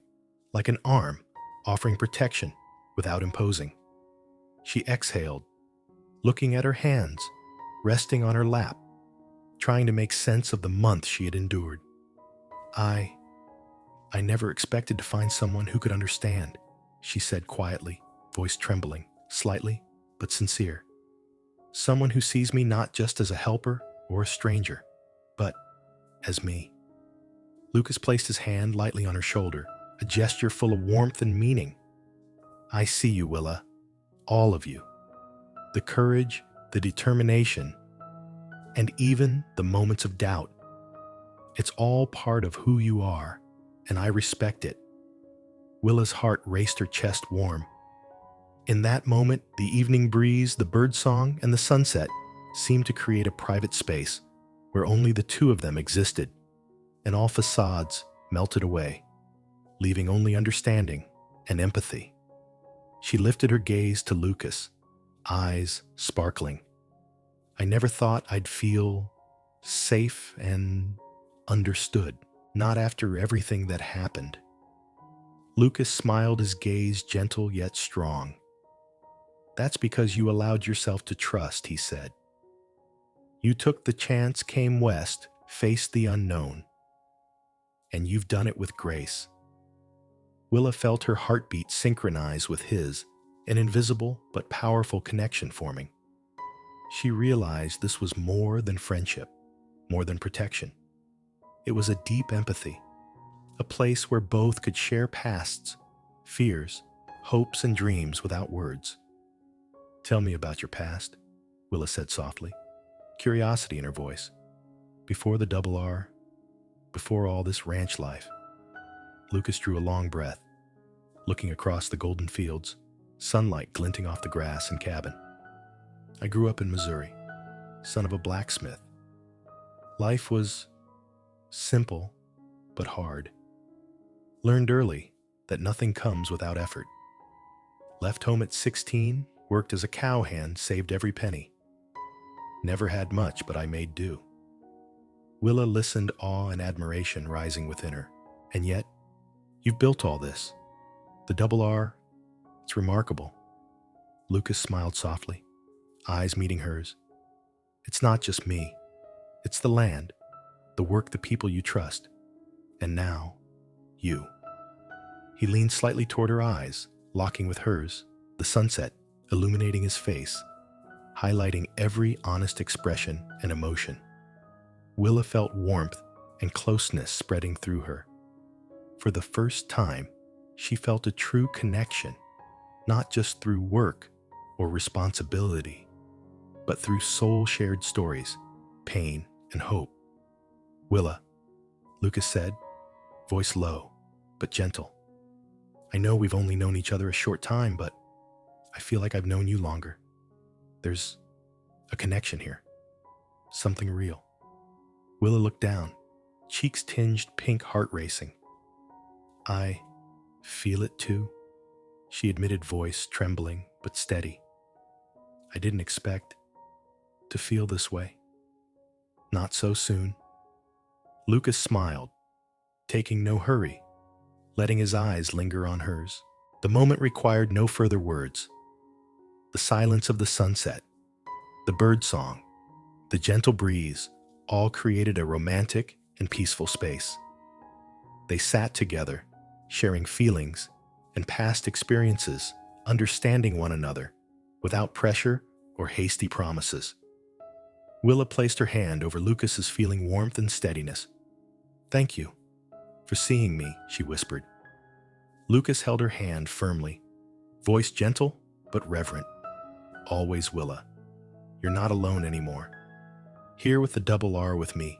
like an arm offering protection without imposing. She exhaled, looking at her hands, resting on her lap, trying to make sense of the month she had endured. I never expected to find someone who could understand," she said quietly, voice trembling, slightly, but sincere. "Someone who sees me not just as a helper or a stranger, but as me." Lucas placed his hand lightly on her shoulder, a gesture full of warmth and meaning. "I see you, Willa. All of you. The courage, the determination, and even the moments of doubt. It's all part of who you are, and I respect it." Willa's heart raced, her chest warm. In that moment, the evening breeze, the birdsong, and the sunset seemed to create a private space where only the two of them existed, and all facades melted away, leaving only understanding and empathy. She lifted her gaze to Lucas, eyes sparkling. "I never thought I'd feel safe and understood, not after everything that happened." Lucas smiled, his gaze gentle yet strong. "That's because you allowed yourself to trust," he said. "You took the chance, came west, faced the unknown. And you've done it with grace." Willa felt her heartbeat synchronize with his, an invisible but powerful connection forming. She realized this was more than friendship, more than protection. It was a deep empathy, a place where both could share pasts, fears, hopes, and dreams without words. "Tell me about your past," Willa said softly, curiosity in her voice. "Before the Double R, before all this ranch life." Lucas drew a long breath, looking across the golden fields, sunlight glinting off the grass and cabin. "I grew up in Missouri, son of a blacksmith. Life was simple, but hard. Learned early that nothing comes without effort. Left home at 16, worked as a cowhand, saved every penny. Never had much, but I made do. Willa listened, awe and admiration rising within her. And yet, you've built all this. The double R, it's remarkable. Lucas smiled softly, eyes meeting hers. It's not just me. It's the land, the work, the people you trust. And now, you. He leaned slightly toward her eyes, locking with hers, the sunset illuminating his face, highlighting every honest expression and emotion. Willa felt warmth and closeness spreading through her. For the first time, she felt a true connection, not just through work or responsibility, but through soul-shared stories, pain, and hope. Willa, Lucas said, voice low, but gentle. I know we've only known each other a short time, but I feel like I've known you longer. There's a connection here, something real. Willa looked down, cheeks tinged pink, heart racing. I feel it too, she admitted, voice trembling but steady. I didn't expect to feel this way. Not so soon. Lucas smiled, taking no hurry, letting his eyes linger on hers. The moment required no further words. The silence of the sunset, the bird song, the gentle breeze, all created a romantic and peaceful space. They sat together, sharing feelings and past experiences, understanding one another, without pressure or hasty promises. Willa placed her hand over Lucas's, feeling warmth and steadiness. Thank you for seeing me, she whispered. Lucas held her hand firmly, voice gentle but reverent. Always, Willa. You're not alone anymore. Here with the double R with me.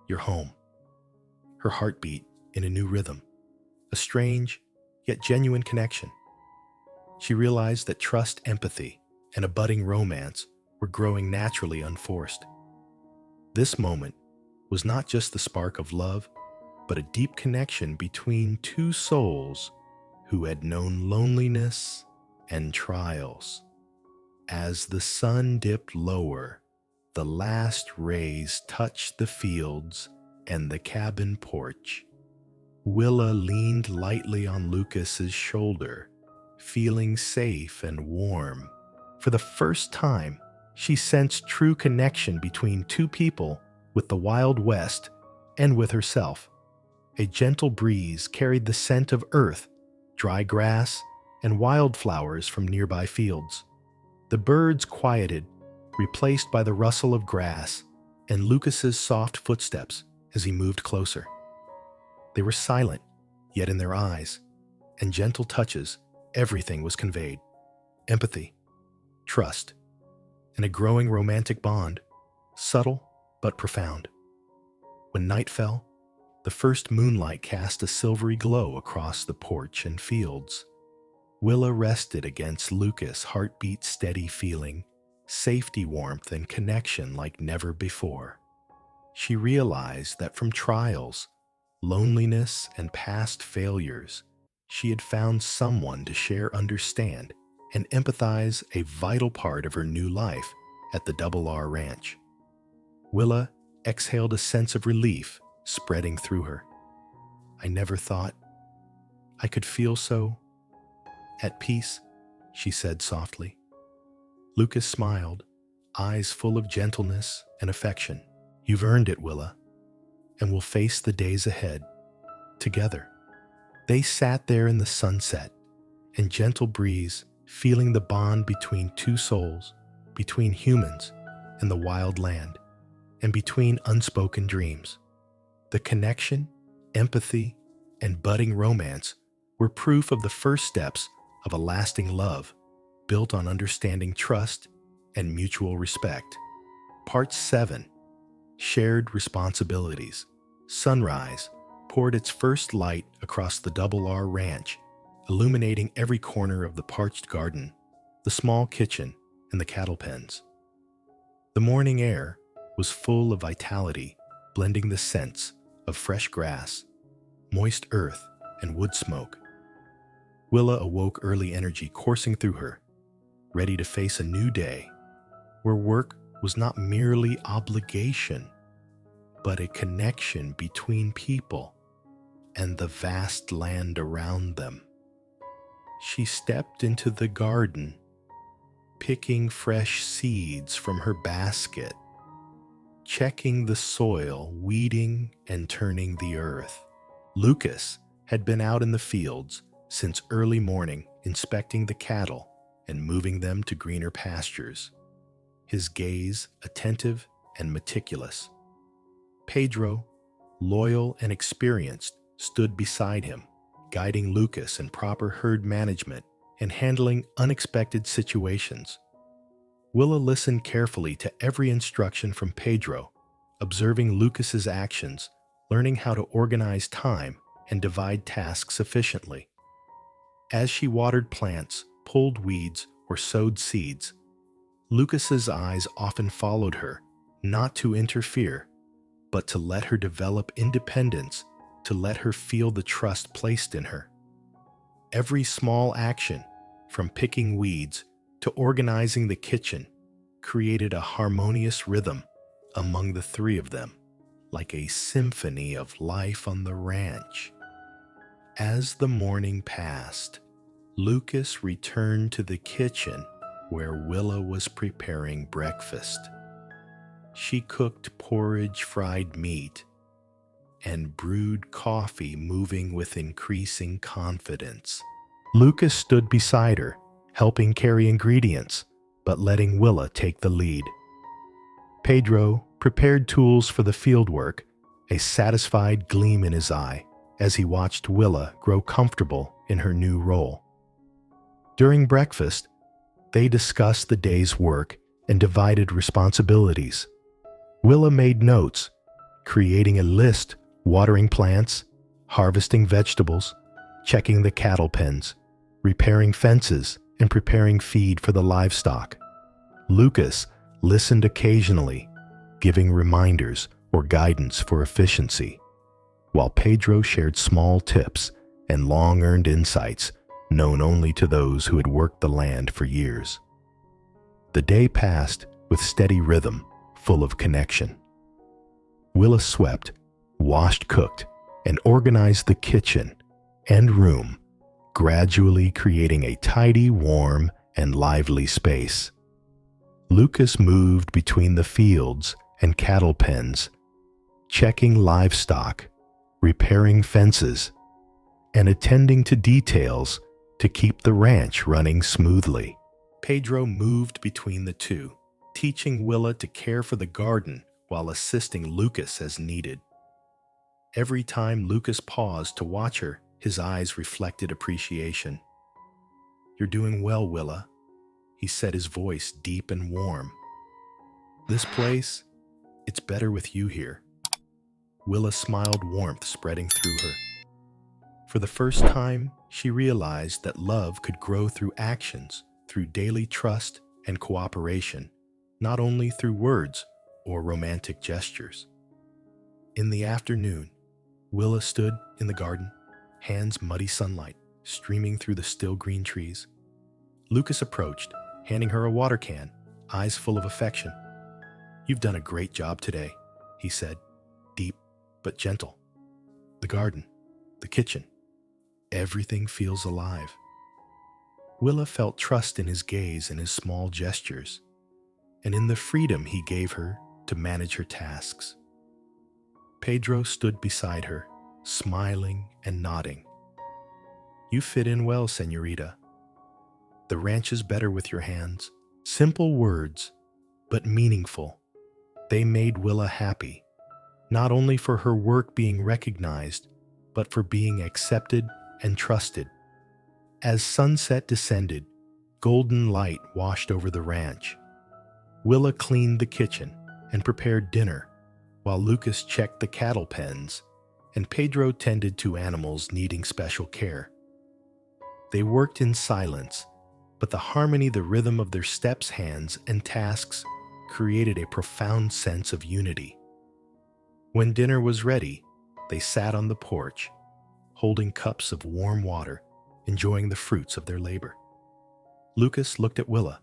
You're home. Her heart beat in a new rhythm, a strange yet genuine connection. She realized that trust, empathy, and a budding romance were growing naturally, unforced. This moment was not just the spark of love, but a deep connection between two souls who had known loneliness and trials. As the sun dipped lower, the last rays touched the fields and the cabin porch. Willa leaned lightly on Lucas's shoulder, feeling safe and warm. For the first time, she sensed true connection between two people, with the Wild West and with herself. A gentle breeze carried the scent of earth, dry grass, and wildflowers from nearby fields. The birds quieted, replaced by the rustle of grass and Lucas's soft footsteps as he moved closer. They were silent, yet in their eyes and gentle touches, everything was conveyed. Empathy, trust, and a growing romantic bond, subtle but profound. When night fell, the first moonlight cast a silvery glow across the porch and fields. Willa rested against Lucas, heartbeat steady, feeling safety, warmth, and connection like never before. She realized that from trials, loneliness, and past failures, she had found someone to share, understand, and empathize, a vital part of her new life at the Double R Ranch. Willa exhaled, a sense of relief spreading through her. I never thought I could feel so at peace, she said softly. Lucas smiled, eyes full of gentleness and affection. You've earned it, Willa, and we'll face the days ahead together. They sat there in the sunset and gentle breeze, feeling the bond between two souls, between humans and the wild land, and between unspoken dreams. The connection, empathy, and budding romance were proof of the first steps of a lasting love built on understanding, trust, and mutual respect. Part 7. Shared Responsibilities. Sunrise poured its first light across the Double R Ranch, illuminating every corner of the parched garden, the small kitchen, and the cattle pens. The morning air was full of vitality, blending the scents of fresh grass, moist earth, and wood smoke. Willa awoke, early energy coursing through her, ready to face a new day, where work was not merely obligation, but a connection between people and the vast land around them. She stepped into the garden, picking fresh seeds from her basket, checking the soil, weeding and turning the earth. Lucas had been out in the fields since early morning, inspecting the cattle and moving them to greener pastures, his gaze attentive and meticulous. Pedro, loyal and experienced, stood beside him, guiding Lucas in proper herd management and handling unexpected situations. Willa listened carefully to every instruction from Pedro, observing Lucas's actions, learning how to organize time and divide tasks efficiently. As she watered plants, pulled weeds, or sowed seeds, Lucas's eyes often followed her, not to interfere, but to let her develop independence, to let her feel the trust placed in her. Every small action, from picking weeds to organizing the kitchen, created a harmonious rhythm among the three of them, like a symphony of life on the ranch. As the morning passed, Lucas returned to the kitchen where Willa was preparing breakfast. She cooked porridge, fried meat, and brewed coffee, moving with increasing confidence. Lucas stood beside her, helping carry ingredients, but letting Willa take the lead. Pedro prepared tools for the fieldwork, a satisfied gleam in his eye as he watched Willa grow comfortable in her new role. During breakfast, they discussed the day's work and divided responsibilities. Willa made notes, creating a list, watering plants, harvesting vegetables, checking the cattle pens, repairing fences, and preparing feed for the livestock. Lucas listened occasionally, giving reminders or guidance for efficiency, while Pedro shared small tips and long-earned insights known only to those who had worked the land for years. The day passed with steady rhythm, full of connection. Willa swept, washed, cooked, and organized the kitchen and room, gradually creating a tidy, warm, and lively space. Lucas moved between the fields and cattle pens, checking livestock, repairing fences, and attending to details to keep the ranch running smoothly. Pedro moved between the two, teaching Willa to care for the garden while assisting Lucas as needed. Every time Lucas paused to watch her, his eyes reflected appreciation. "You're doing well, Willa," he said, his voice deep and warm. "This place, it's better with you here." Willa smiled, warmth spreading through her. For the first time, she realized that love could grow through actions, through daily trust and cooperation, not only through words or romantic gestures. In the afternoon, Willa stood in the garden, hands muddy sunlight streaming through the still green trees. Lucas approached, handing her a water can, eyes full of affection. "You've done a great job today," he said, deep but gentle. "The garden, the kitchen, everything feels alive." Willa felt trust in his gaze and his small gestures, and in the freedom he gave her to manage her tasks. Pedro stood beside her, smiling and nodding. "You fit in well, señorita. The ranch is better with your hands." Simple words, but meaningful. They made Willa happy, not only for her work being recognized, but for being accepted and trusted. As sunset descended, golden light washed over the ranch. Willa cleaned the kitchen and prepared dinner, while Lucas checked the cattle pens and Pedro tended to animals needing special care. They worked in silence, but the harmony, the rhythm of their steps, hands, and tasks created a profound sense of unity. When dinner was ready, they sat on the porch, holding cups of warm water, enjoying the fruits of their labor. Lucas looked at Willa,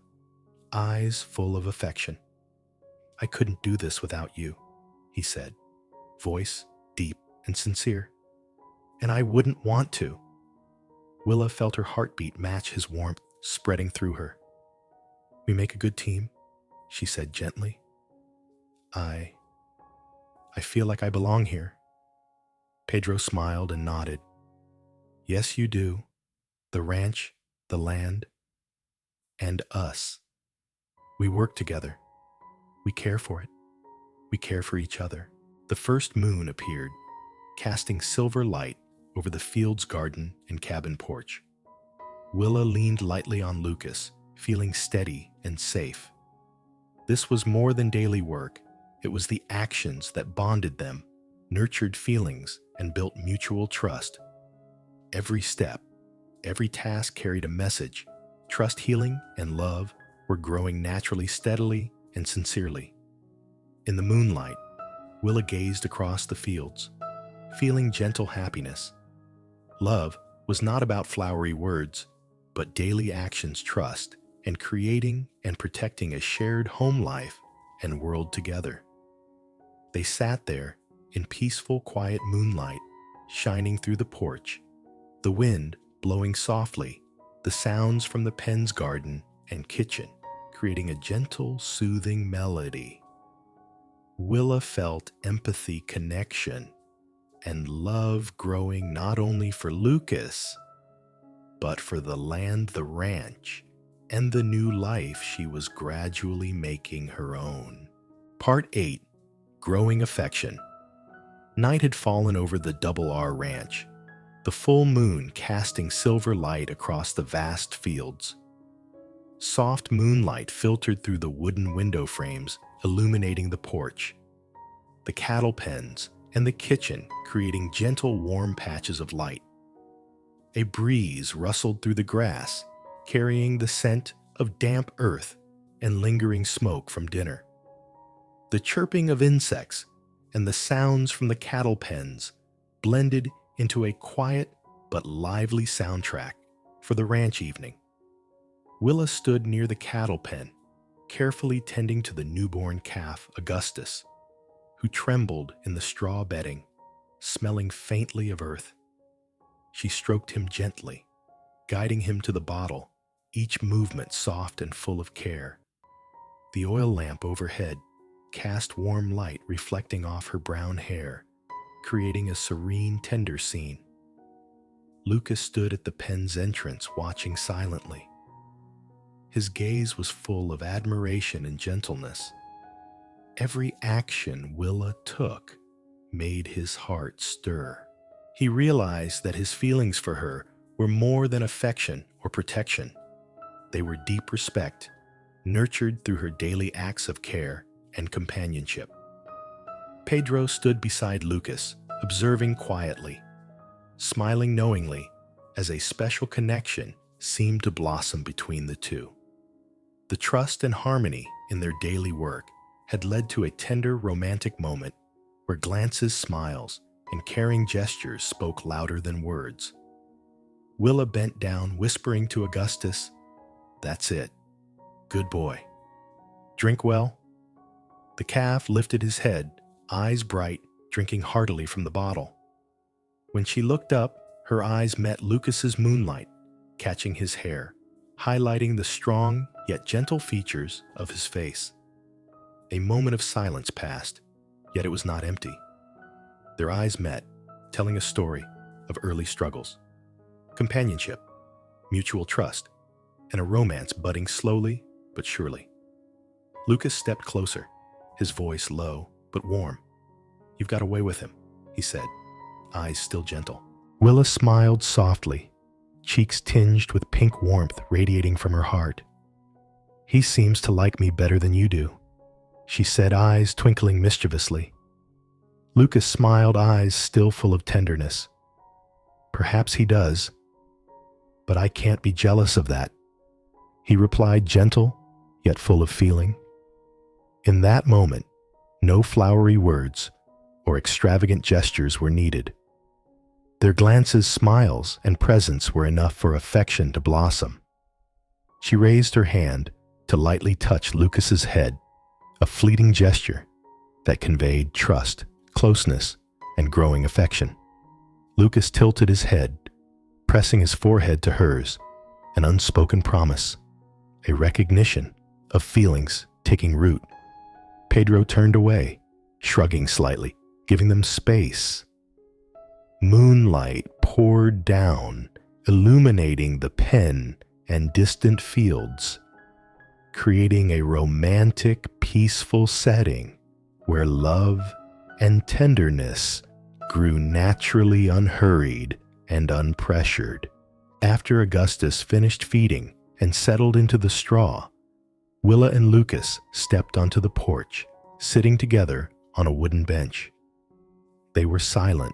eyes full of affection. "I couldn't do this without you," he said. voice deep and sincere. And I wouldn't want to. Willa felt her heartbeat match his warmth spreading through her. We make a good team, she said gently. I feel like I belong here. Pedro smiled and nodded. Yes, you do. The ranch, the land, and us. We work together. We care for it. We care for each other. The first moon appeared, casting silver light over the field's garden and cabin porch. Willa leaned lightly on Lucas, feeling steady and safe. This was more than daily work. It was the actions that bonded them, nurtured feelings, and built mutual trust. Every step, every task carried a message. Trust, healing, and love were growing naturally, steadily, and sincerely. In the moonlight, Willa gazed across the fields, feeling gentle happiness. Love was not about flowery words, but daily actions, trust, and creating and protecting a shared home life and world together. They sat there in peaceful, quiet moonlight, shining through the porch, the wind blowing softly, the sounds from the pen's garden and kitchen, creating a gentle, soothing melody. Willa felt empathy, connection, and love growing not only for Lucas, but for the land, the ranch, and the new life she was gradually making her own. Part 8. Growing Affection. Night had fallen over the Double R Ranch, the full moon casting silver light across the vast fields. Soft moonlight filtered through the wooden window frames, illuminating the porch, the cattle pens, and the kitchen, creating gentle, warm patches of light. A breeze rustled through the grass, carrying the scent of damp earth and lingering smoke from dinner. The chirping of insects and the sounds from the cattle pens blended into a quiet but lively soundtrack for the ranch evening. Willa stood near the cattle pen, carefully tending to the newborn calf, Augustus, who trembled in the straw bedding, smelling faintly of earth. She stroked him gently, guiding him to the bottle, each movement soft and full of care. The oil lamp overhead cast warm light reflecting off her brown hair, creating a serene, tender scene. Lucas stood at the pen's entrance, watching silently. His gaze was full of admiration and gentleness. Every action Willa took made his heart stir. He realized that his feelings for her were more than affection or protection. They were deep respect, nurtured through her daily acts of care and companionship. Pedro stood beside Lucas, observing quietly, smiling knowingly as a special connection seemed to blossom between the two. The trust and harmony in their daily work had led to a tender, romantic moment where glances, smiles, and caring gestures spoke louder than words. Willa bent down, whispering to Augustus, "That's it. Good boy. Drink well." The calf lifted his head, eyes bright, drinking heartily from the bottle. When she looked up, her eyes met Lucas's moonlight, catching his hair, highlighting the strong yet gentle features of his face. A moment of silence passed, yet it was not empty. Their eyes met, telling a story of early struggles, companionship, mutual trust, and a romance budding slowly but surely. Lucas stepped closer, his voice low but warm. "You've got away with him," he said, eyes still gentle. Willa smiled softly, cheeks tinged with pink warmth radiating from her heart. "He seems to like me better than you do," she said, eyes twinkling mischievously. Lucas smiled, eyes still full of tenderness. "Perhaps he does, but I can't be jealous of that," he replied, gentle yet full of feeling. In that moment, no flowery words or extravagant gestures were needed. Their glances, smiles, and presence were enough for affection to blossom. She raised her hand to lightly touch Lucas's head, a fleeting gesture that conveyed trust, closeness, and growing affection. Lucas tilted his head, pressing his forehead to hers, an unspoken promise, a recognition of feelings taking root. Pedro turned away, shrugging slightly, giving them space. Moonlight poured down, illuminating the pen and distant fields, creating a romantic, peaceful setting where love and tenderness grew naturally unhurried and unpressured. After Augustus finished feeding and settled into the straw, Willa and Lucas stepped onto the porch, sitting together on a wooden bench. They were silent,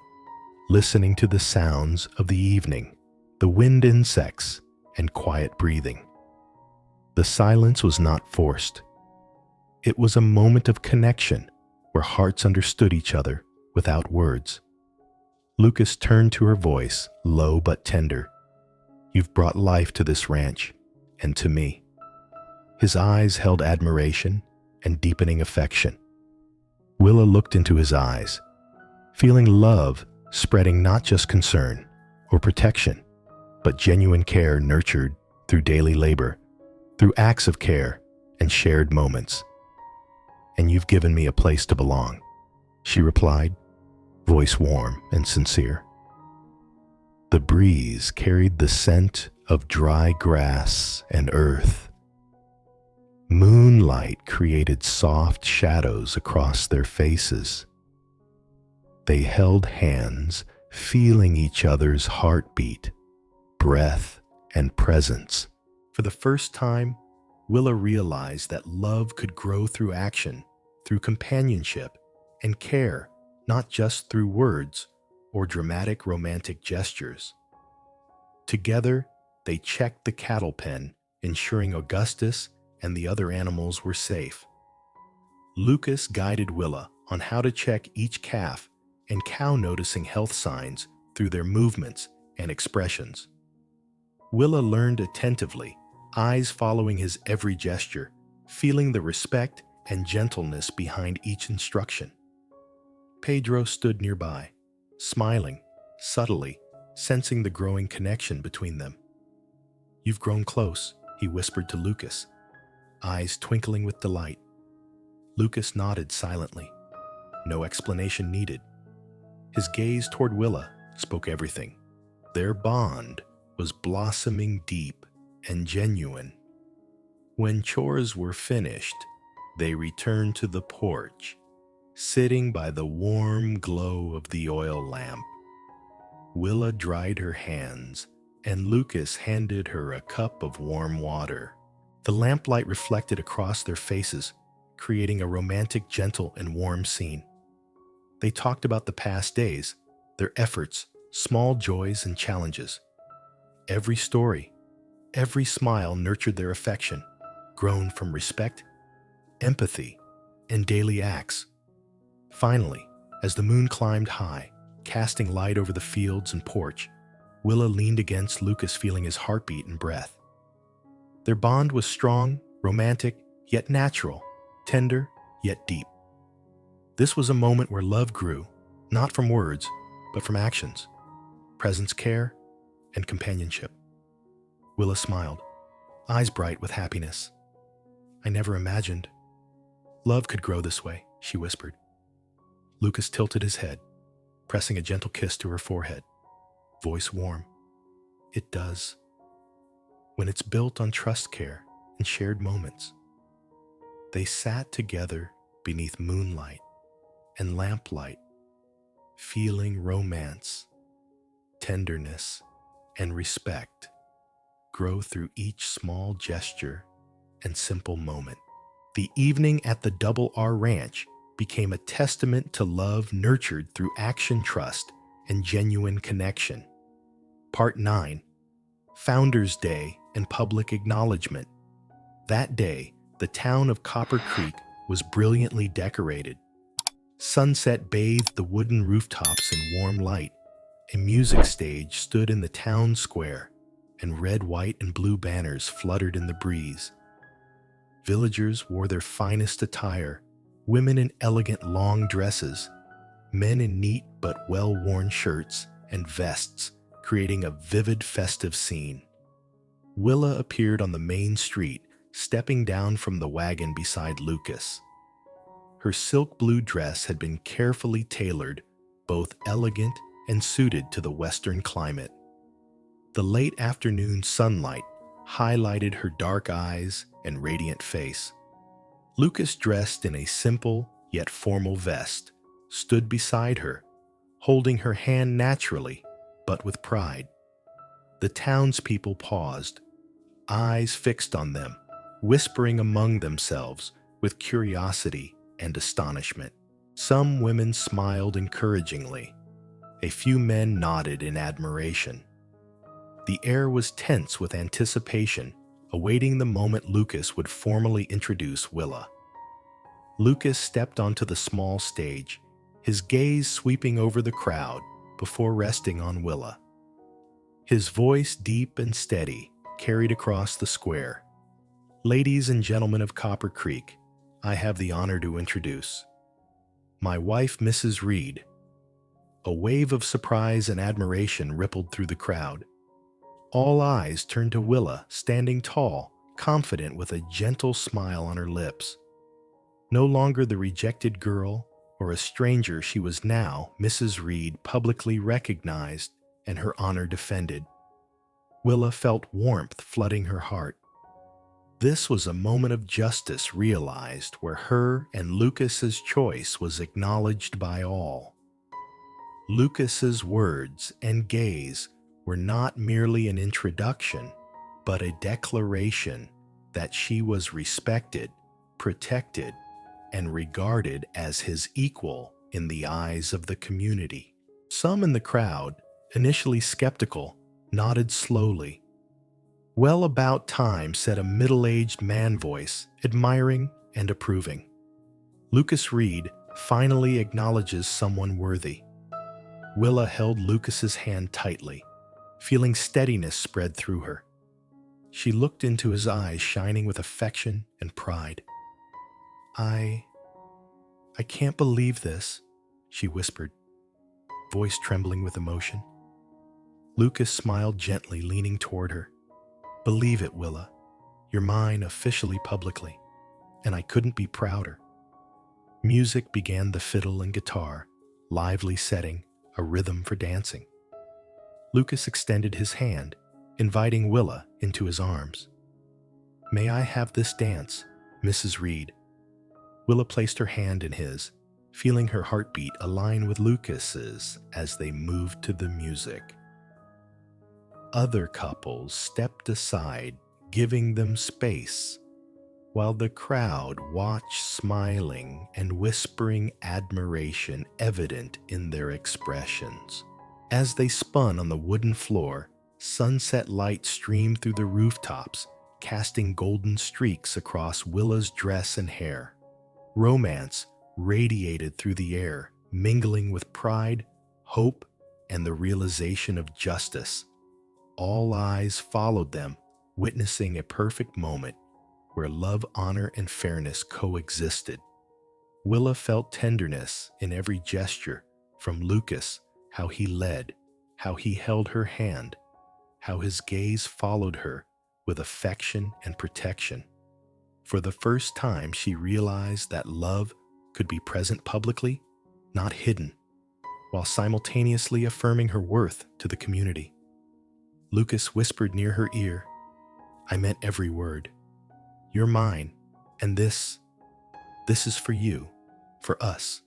listening to the sounds of the evening, the wind insects, and quiet breathing. The silence was not forced. It was a moment of connection where hearts understood each other without words. Lucas turned to her voice, low but tender. "You've brought life to this ranch, and to me." His eyes held admiration and deepening affection. Willa looked into his eyes, feeling love spreading not just concern or protection, but genuine care nurtured through daily labor, through acts of care and shared moments. "And you've given me a place to belong," she replied, voice warm and sincere. The breeze carried the scent of dry grass and earth. Moonlight created soft shadows across their faces. They held hands, feeling each other's heartbeat, breath, and presence. For the first time, Willa realized that love could grow through action, through companionship and care, not just through words or dramatic romantic gestures. Together, they checked the cattle pen, ensuring Augustus and the other animals were safe. Lucas guided Willa on how to check each calf and cow, noticing health signs through their movements and expressions. Willa learned attentively, eyes following his every gesture, feeling the respect and gentleness behind each instruction. Pedro stood nearby, smiling, subtly, sensing the growing connection between them. "You've grown close," he whispered to Lucas, eyes twinkling with delight. Lucas nodded silently. No explanation needed. His gaze toward Willa spoke everything. Their bond was blossoming deep and genuine. When chores were finished, they returned to the porch, sitting by the warm glow of the oil lamp. Willa dried her hands, and Lucas handed her a cup of warm water. The lamplight reflected across their faces, creating a romantic, gentle, and warm scene. They talked about the past days, their efforts, small joys, and challenges. Every story, every smile nurtured their affection, grown from respect, empathy, and daily acts. Finally, as the moon climbed high, casting light over the fields and porch, Willa leaned against Lucas, feeling his heartbeat and breath. Their bond was strong, romantic, yet natural, tender, yet deep. This was a moment where love grew, not from words, but from actions, presence, care, and companionship. Willa smiled, eyes bright with happiness. "I never imagined love could grow this way," she whispered. Lucas tilted his head, pressing a gentle kiss to her forehead, voice warm. "It does, when it's built on trust, care, and shared moments." They sat together beneath moonlight and lamplight, feeling romance, tenderness, and respect grow through each small gesture and simple moment. The evening at the Double R Ranch became a testament to love nurtured through action, trust, and genuine connection. Part 9. Founders Day and Public Acknowledgement. That day, the town of Copper Creek was brilliantly decorated. Sunset bathed the wooden rooftops in warm light. A music stage stood in the town square, and red, white, and blue banners fluttered in the breeze. Villagers wore their finest attire, women in elegant long dresses, men in neat but well-worn shirts and vests, creating a vivid festive scene. Willa appeared on the main street, stepping down from the wagon beside Lucas. Her silk blue dress had been carefully tailored, both elegant and suited to the western climate. The late afternoon sunlight highlighted her dark eyes and radiant face. Lucas, dressed in a simple yet formal vest, stood beside her, holding her hand naturally, but with pride. The townspeople paused, eyes fixed on them, whispering among themselves with curiosity and astonishment. Some women smiled encouragingly. A few men nodded in admiration. The air was tense with anticipation, awaiting the moment Lucas would formally introduce Willa. Lucas stepped onto the small stage, his gaze sweeping over the crowd before resting on Willa. His voice, deep and steady, carried across the square. "Ladies and gentlemen of Copper Creek, I have the honor to introduce my wife, Mrs. Reed." A wave of surprise and admiration rippled through the crowd. All eyes turned to Willa, standing tall, confident with a gentle smile on her lips. No longer the rejected girl or a stranger, she was now Mrs. Reed, publicly recognized and her honor defended. Willa felt warmth flooding her heart. This was a moment of justice realized, where her and Lucas's choice was acknowledged by all. Lucas's words and gaze were not merely an introduction, but a declaration that she was respected, protected, and regarded as his equal in the eyes of the community. Some in the crowd, initially skeptical, nodded slowly. "Well, about time," said a middle-aged man voice, admiring and approving. Lucas Reed finally acknowledges someone worthy. Willa held Lucas's hand tightly, feeling steadiness spread through her. She looked into his eyes, shining with affection and pride. I can't believe this," she whispered, voice trembling with emotion. Lucas smiled gently, leaning toward her. "Believe it, Willa. You're mine officially, publicly, and I couldn't be prouder." Music began, the fiddle and guitar, lively setting a rhythm for dancing. Lucas extended his hand, inviting Willa into his arms. "May I have this dance, Mrs. Reed?" Willa placed her hand in his, feeling her heartbeat align with Lucas's as they moved to the music. Other couples stepped aside, giving them space, while the crowd watched, smiling and whispering admiration evident in their expressions. As they spun on the wooden floor, sunset light streamed through the rooftops, casting golden streaks across Willa's dress and hair. Romance radiated through the air, mingling with pride, hope, and the realization of justice. All eyes followed them, witnessing a perfect moment where love, honor, and fairness coexisted. Willa felt tenderness in every gesture, from Lucas, how he led, how he held her hand, how his gaze followed her with affection and protection. For the first time, she realized that love could be present publicly, not hidden, while simultaneously affirming her worth to the community. Lucas whispered near her ear, "I meant every word. You're mine, and this is for you, for us."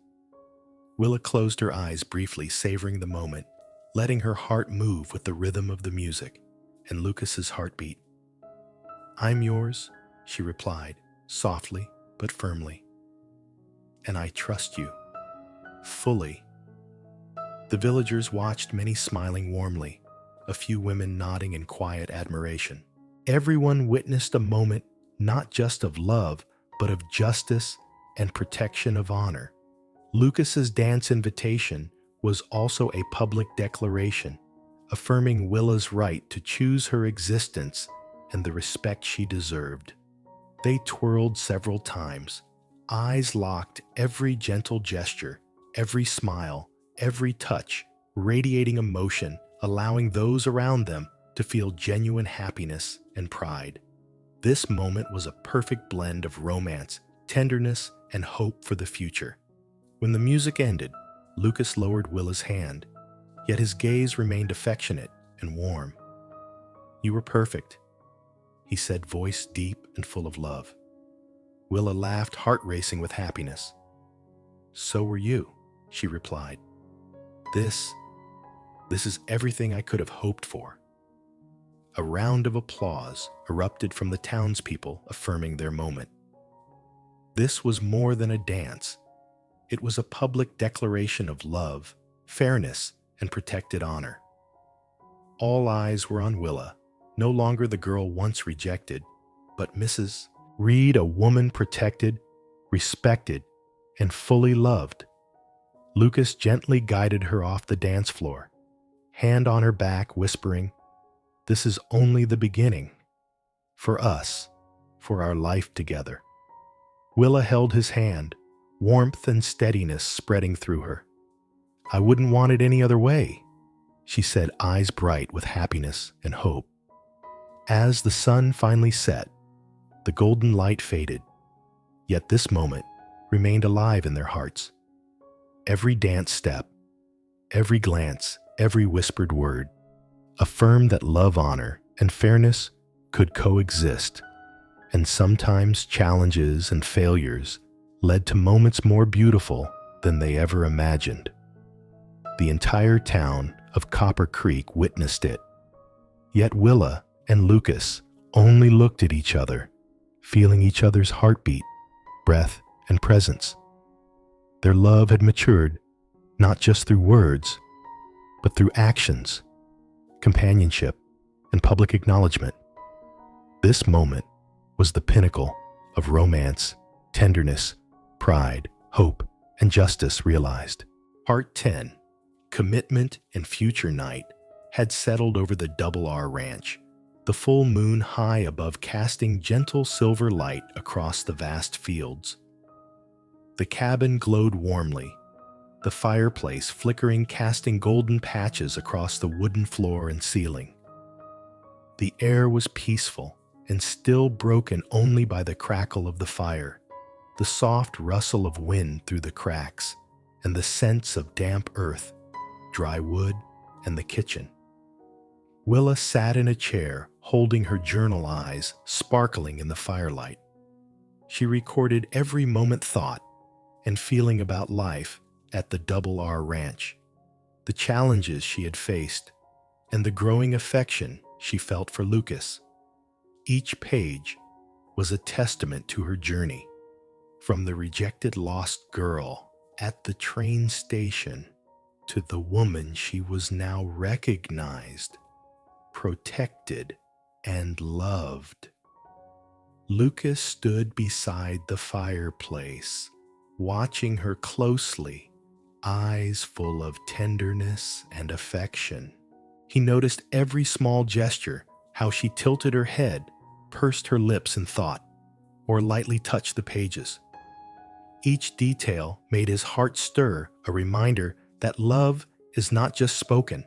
Willa closed her eyes briefly, savoring the moment, letting her heart move with the rhythm of the music and Lucas's heartbeat. "I'm yours," she replied, softly but firmly. "And I trust you, fully." The villagers watched, many smiling warmly, a few women nodding in quiet admiration. Everyone witnessed a moment not just of love, but of justice and protection of honor. Lucas's dance invitation was also a public declaration, affirming Willa's right to choose her existence and the respect she deserved. They twirled several times, eyes locked, every gentle gesture every smile, every touch, radiating emotion, allowing those around them to feel genuine happiness and pride. This moment was a perfect blend of romance, tenderness, and hope for the future. When the music ended, Lucas lowered Willa's hand, yet his gaze remained affectionate and warm. "You were perfect," he said, voice deep and full of love. Willa laughed, heart racing with happiness. "So were you," she replied. This is everything I could have hoped for." A round of applause erupted from the townspeople, affirming their moment. This was more than a dance. It was a public declaration of love, fairness, and protected honor. All eyes were on Willa, no longer the girl once rejected, but Mrs. Reed, a woman protected, respected, and fully loved. Lucas gently guided her off the dance floor, hand on her back, whispering, "This is only the beginning. For us, for our life together." Willa held his hand, warmth and steadiness spreading through her. "I wouldn't want it any other way," she said, eyes bright with happiness and hope. As the sun finally set, the golden light faded, yet this moment remained alive in their hearts. Every dance step, every glance, every whispered word affirmed that love, honor, and fairness could coexist, and sometimes challenges and failures led to moments more beautiful than they ever imagined. The entire town of Copper Creek witnessed it, yet Willa and Lucas only looked at each other, feeling each other's heartbeat, breath, and presence. Their love had matured not just through words, but through actions, companionship, and public acknowledgement. This moment was the pinnacle of romance, tenderness, pride, hope, and justice realized. Part 10, Commitment and Future Night, had settled over the Double R Ranch, the full moon high above casting gentle silver light across the vast fields. The cabin glowed warmly, the fireplace flickering, casting golden patches across the wooden floor and ceiling. The air was peaceful and still, broken only by the crackle of the fire, the soft rustle of wind through the cracks, and the scents of damp earth, dry wood, and the kitchen. Willa sat in a chair, holding her journal, eyes sparkling in the firelight. She recorded every moment, thought, and feeling about life at the Double R Ranch, the challenges she had faced, and the growing affection she felt for Lucas. Each page was a testament to her journey, from the rejected lost girl at the train station to the woman she was now recognized, protected, and loved. Lucas stood beside the fireplace, watching her closely, eyes full of tenderness and affection. He noticed every small gesture, how she tilted her head, pursed her lips in thought, or lightly touched the pages. Each detail made his heart stir, a reminder that love is not just spoken,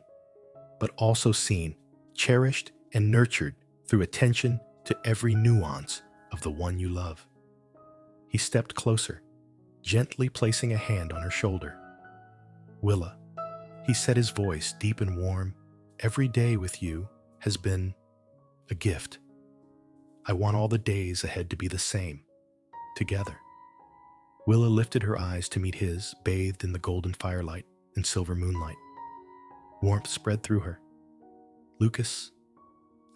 but also seen, cherished, and nurtured through attention to every nuance of the one you love. He stepped closer, gently placing a hand on her shoulder. "Willa," he said, his voice deep and warm, "every day with you has been a gift. I want all the days ahead to be the same, together." Willa lifted her eyes to meet his, bathed in the golden firelight and silver moonlight. Warmth spread through her. "Lucas,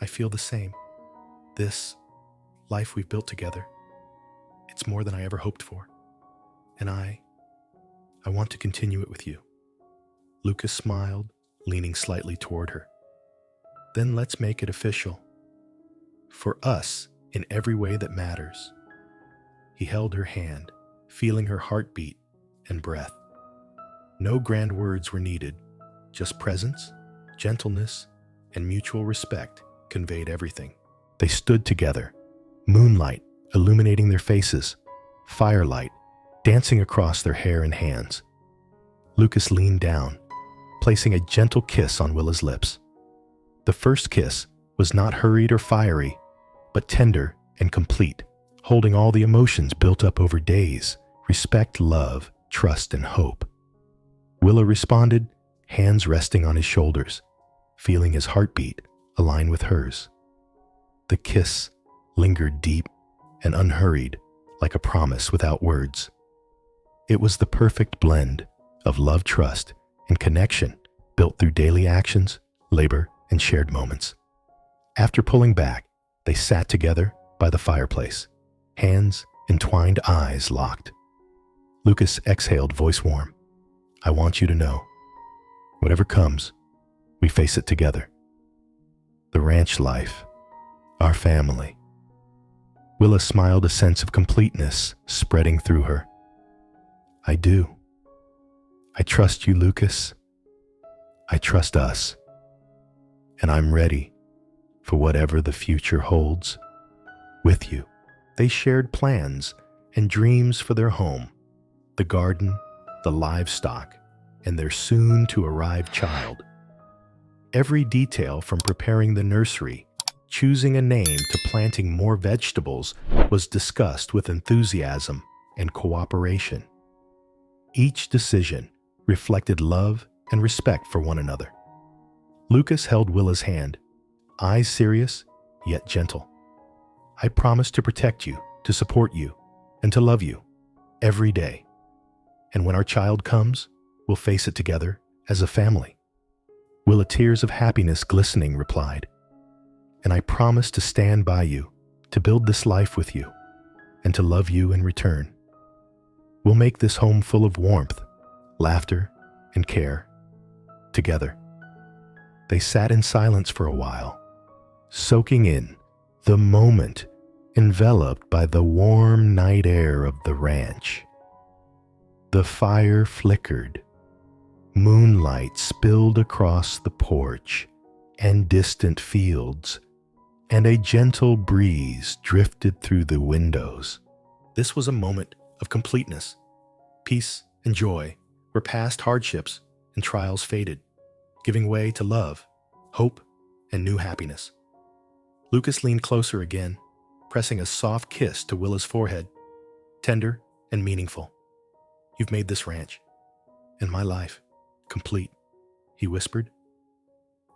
I feel the same. This life we've built together, it's more than I ever hoped for. And I want to continue it with you." Lucas smiled, leaning slightly toward her. "Then let's make it official. For us, in every way that matters." He held her hand, feeling her heartbeat and breath. No grand words were needed, just presence, gentleness, and mutual respect conveyed everything. They stood together, moonlight illuminating their faces, firelight dancing across their hair and hands. Lucas leaned down, placing a gentle kiss on Willa's lips. The first kiss was not hurried or fiery, but tender and complete, holding all the emotions built up over days: respect, love, trust, and hope. Willa responded, hands resting on his shoulders, feeling his heartbeat align with hers. The kiss lingered deep and unhurried, like a promise without words. It was the perfect blend of love, trust, and connection built through daily actions, labor, and shared moments. After pulling back, they sat together by the fireplace, hands entwined, eyes locked. Lucas exhaled, voice warm. I want you to know, whatever comes, we face it together. The ranch life, our family. Willa smiled, a sense of completeness spreading through her. I do. I trust you, Lucas. I trust us. And I'm ready for whatever the future holds with you. They shared plans and dreams for their home, the garden, the livestock, and their soon-to-arrive child. Every detail, from preparing the nursery, choosing a name, to planting more vegetables, was discussed with enthusiasm and cooperation. Each decision reflected love and respect for one another. Lucas held Willa's hand, eyes serious yet gentle. I promise to protect you, to support you, and to love you every day. And when our child comes, we'll face it together as a family. Willa, tears of happiness glistening, replied, and I promise to stand by you, to build this life with you, and to love you in return. We'll make this home full of warmth, laughter, and care, together. They sat in silence for a while, soaking in the moment, enveloped by the warm night air of the ranch. The fire flickered. Moonlight spilled across the porch and distant fields, and a gentle breeze drifted through the windows. This was a moment of completeness. Peace and joy, where past hardships and trials faded, giving way to love, hope, and new happiness. Lucas leaned closer again, pressing a soft kiss to Willa's forehead, tender and meaningful. You've made this ranch and my life complete, he whispered.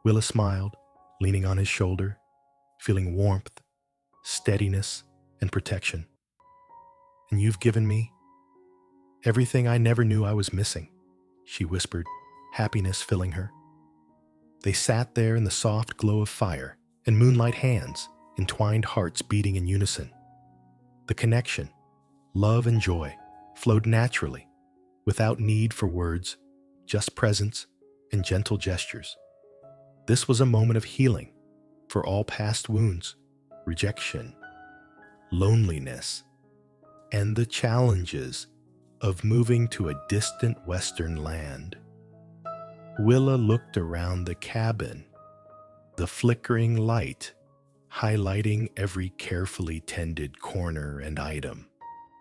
Willa smiled, leaning on his shoulder, feeling warmth, steadiness, and protection. And you've given me everything I never knew I was missing, she whispered, happiness filling her. They sat there in the soft glow of fire and moonlight, hands, entwined, hearts beating in unison. The connection, love and joy, flowed naturally, without need for words, just presence and gentle gestures. This was a moment of healing for all past wounds, rejection, loneliness, and the challenges of moving to a distant western land. Willa looked around the cabin, the flickering light highlighting every carefully tended corner and item.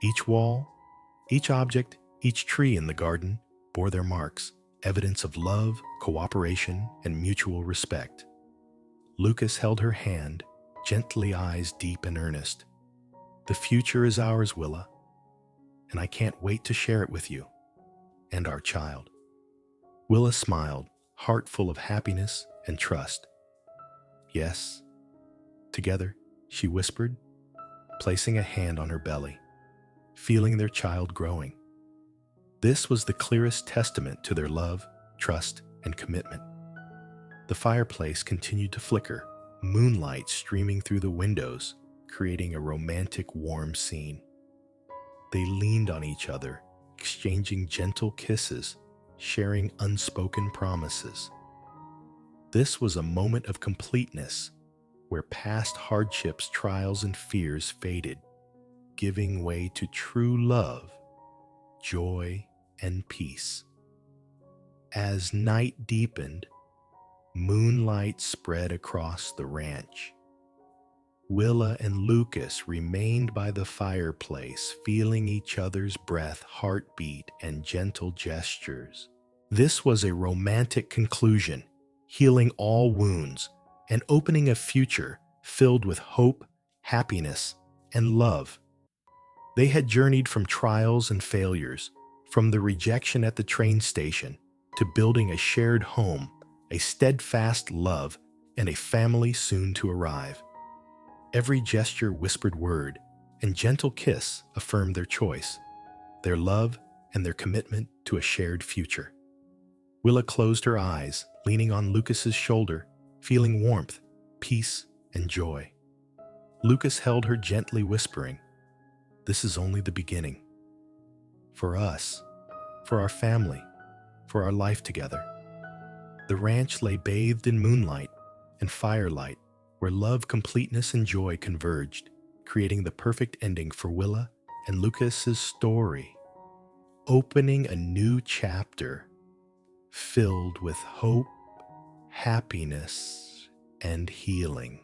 Each wall, each object, each tree in the garden bore their marks, evidence of love, cooperation, and mutual respect. Lucas held her hand, gently, eyes deep and earnest. The future is ours, Willa, and I can't wait to share it with you and our child. Willa smiled, heart full of happiness and trust. Yes, together, she whispered, placing a hand on her belly, feeling their child growing. This was the clearest testament to their love, trust, and commitment. The fireplace continued to flicker, moonlight streaming through the windows, creating a romantic, warm scene. They leaned on each other, exchanging gentle kisses, sharing unspoken promises. This was a moment of completeness, where past hardships, trials, and fears faded, giving way to true love, joy, and peace. As night deepened, moonlight spread across the ranch. Willa and Lucas remained by the fireplace, feeling each other's breath, heartbeat, and gentle gestures. This was a romantic conclusion, healing all wounds and opening a future filled with hope, happiness, and love. They had journeyed from trials and failures, from the rejection at the train station, to building a shared home, a steadfast love, and a family soon to arrive. Every gesture, whispered word, and gentle kiss affirmed their choice, their love, and their commitment to a shared future. Willa closed her eyes, leaning on Lucas's shoulder, feeling warmth, peace, and joy. Lucas held her gently, whispering, "This is only the beginning. For us, for our family, for our life together." The ranch lay bathed in moonlight and firelight, where love, completeness, and joy converged, creating the perfect ending for Willa and Lucas's story, opening a new chapter filled with hope, happiness, and healing.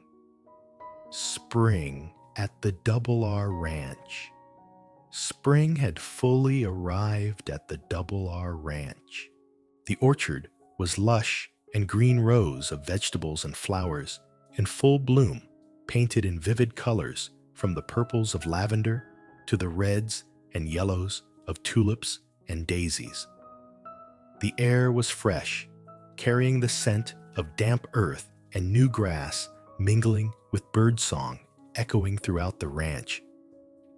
Spring at the Double R Ranch. Spring had fully arrived at the Double R Ranch. The orchard was lush and green rows of vegetables and flowers in full bloom, painted in vivid colors from the purples of lavender to the reds and yellows of tulips and daisies. The air was fresh, carrying the scent of damp earth and new grass mingling with birdsong echoing throughout the ranch,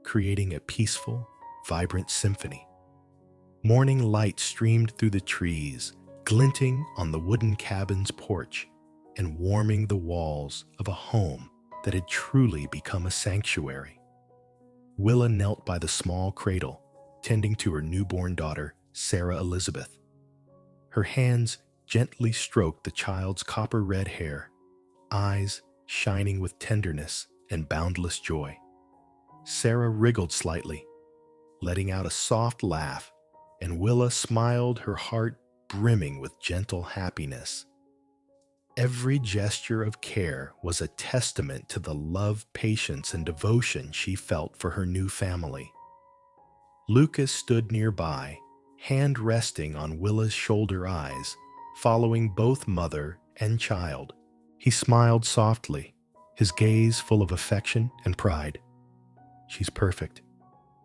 creating a peaceful, vibrant symphony. Morning light streamed through the trees, glinting on the wooden cabin's porch and warming the walls of a home that had truly become a sanctuary. Willa knelt by the small cradle, tending to her newborn daughter, Sarah Elizabeth. Her hands gently stroked the child's copper-red hair, eyes shining with tenderness and boundless joy. Sarah wriggled slightly, letting out a soft laugh, and Willa smiled, her heart brimming with gentle happiness. Every gesture of care was a testament to the love, patience, and devotion she felt for her new family. Lucas stood nearby, hand resting on Willa's shoulder, eyes following both mother and child. He smiled softly, his gaze full of affection and pride. "She's perfect,"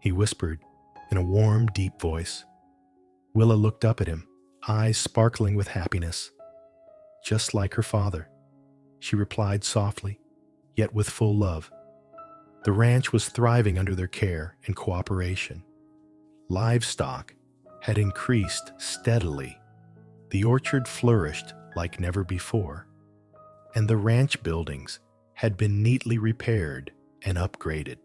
he whispered in a warm, deep voice. Willa looked up at him, eyes sparkling with happiness. "Just like her father," she replied softly, yet with full love. The ranch was thriving under their care and cooperation. Livestock had increased steadily. The orchard flourished like never before, and the ranch buildings had been neatly repaired and upgraded.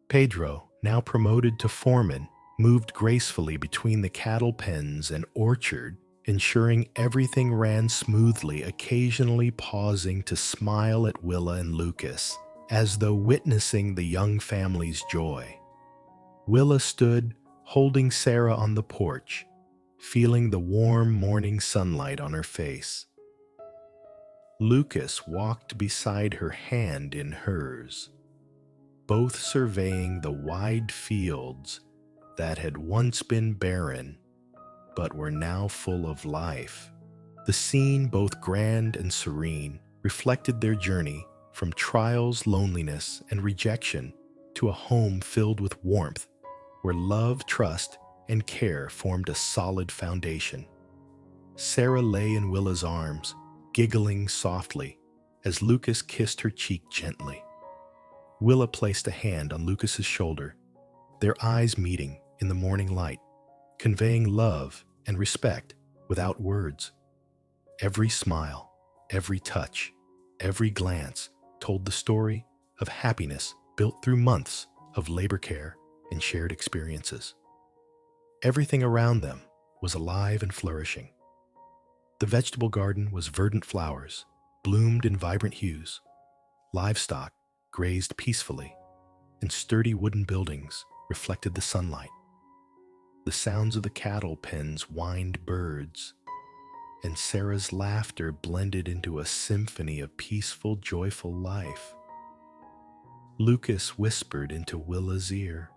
Pedro, now promoted to foreman, moved gracefully between the cattle pens and orchard, ensuring everything ran smoothly, occasionally pausing to smile at Willa and Lucas, as though witnessing the young family's joy. Willa stood, holding Sarah on the porch, feeling the warm morning sunlight on her face. Lucas walked beside her, hand in hers, both surveying the wide fields that had once been barren but were now full of life. The scene, both grand and serene, reflected their journey from trials, loneliness, and rejection to a home filled with warmth, where love, trust, and care formed a solid foundation. Sarah lay in Willa's arms, giggling softly as Lucas kissed her cheek gently. Willa placed a hand on Lucas's shoulder, their eyes meeting in the morning light, conveying love and respect without words. Every smile, every touch, every glance told the story of happiness built through months of labor, care, and shared experiences. Everything around them was alive and flourishing. The vegetable garden was verdant, flowers bloomed in vibrant hues. Livestock grazed peacefully, and sturdy wooden buildings reflected the sunlight. The sounds of the cattle pens whined birds, and Sarah's laughter blended into a symphony of peaceful, joyful life. Lucas whispered into Willa's ear,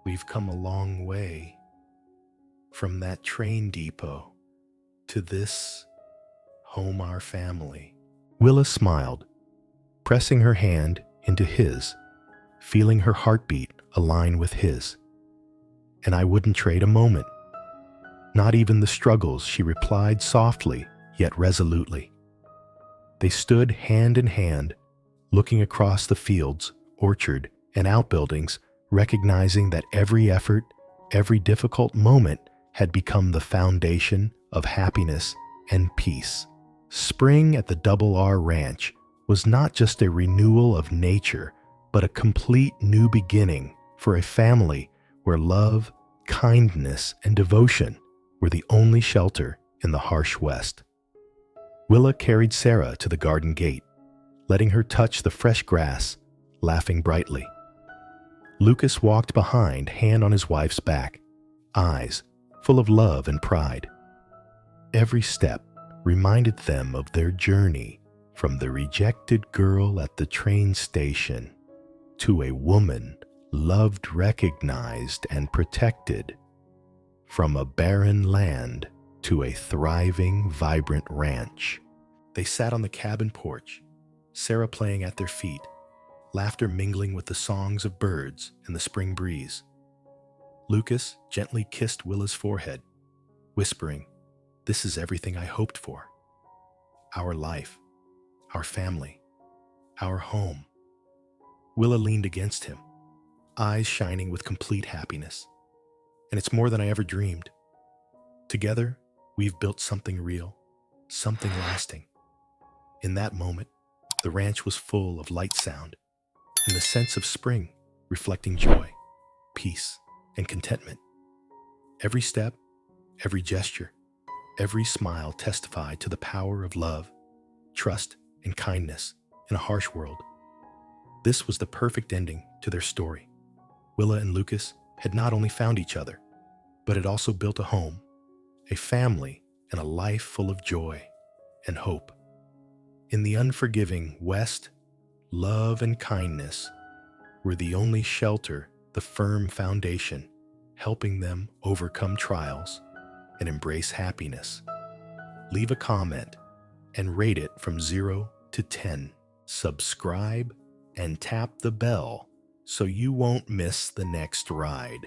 "We've come a long way." from that train depot to this home, our family. Willa smiled, pressing her hand into his, feeling her heartbeat align with his. And I wouldn't trade a moment. Not even the struggles, she replied softly yet resolutely. They stood hand in hand, looking across the fields, orchard, and outbuildings, recognizing that every effort, every difficult moment had become the foundation of happiness and peace. Spring at the Double R Ranch was not just a renewal of nature, but a complete new beginning for a family where love, kindness, and devotion were the only shelter in the harsh West. Willa carried Sarah to the garden gate, letting her touch the fresh grass, laughing brightly. Lucas walked behind, hand on his wife's back, eyes full of love and pride. Every step reminded them of their journey from the rejected girl at the train station to a woman loved, recognized, and protected, from a barren land to a thriving, vibrant ranch. They sat on the cabin porch, Sarah playing at their feet, laughter mingling with the songs of birds and the spring breeze. Lucas gently kissed Willa's forehead, whispering, "This is everything I hoped for. Our life, our family, our home." Willa leaned against him, eyes shining with complete happiness. "And it's more than I ever dreamed. Together, we've built something real, something lasting." In that moment, the ranch was full of light sound and the sense of spring, reflecting joy, peace, and contentment. Every step, every gesture, every smile testified to the power of love, trust, and kindness in a harsh world. This was the perfect ending to their story. Willa and Lucas had not only found each other, but had also built a home, a family, and a life full of joy and hope. In the unforgiving West, love and kindness were the only shelter, the firm foundation, helping them overcome trials and embrace happiness. Leave a comment and rate it from 0 to 10. Subscribe and tap the bell so you won't miss the next ride.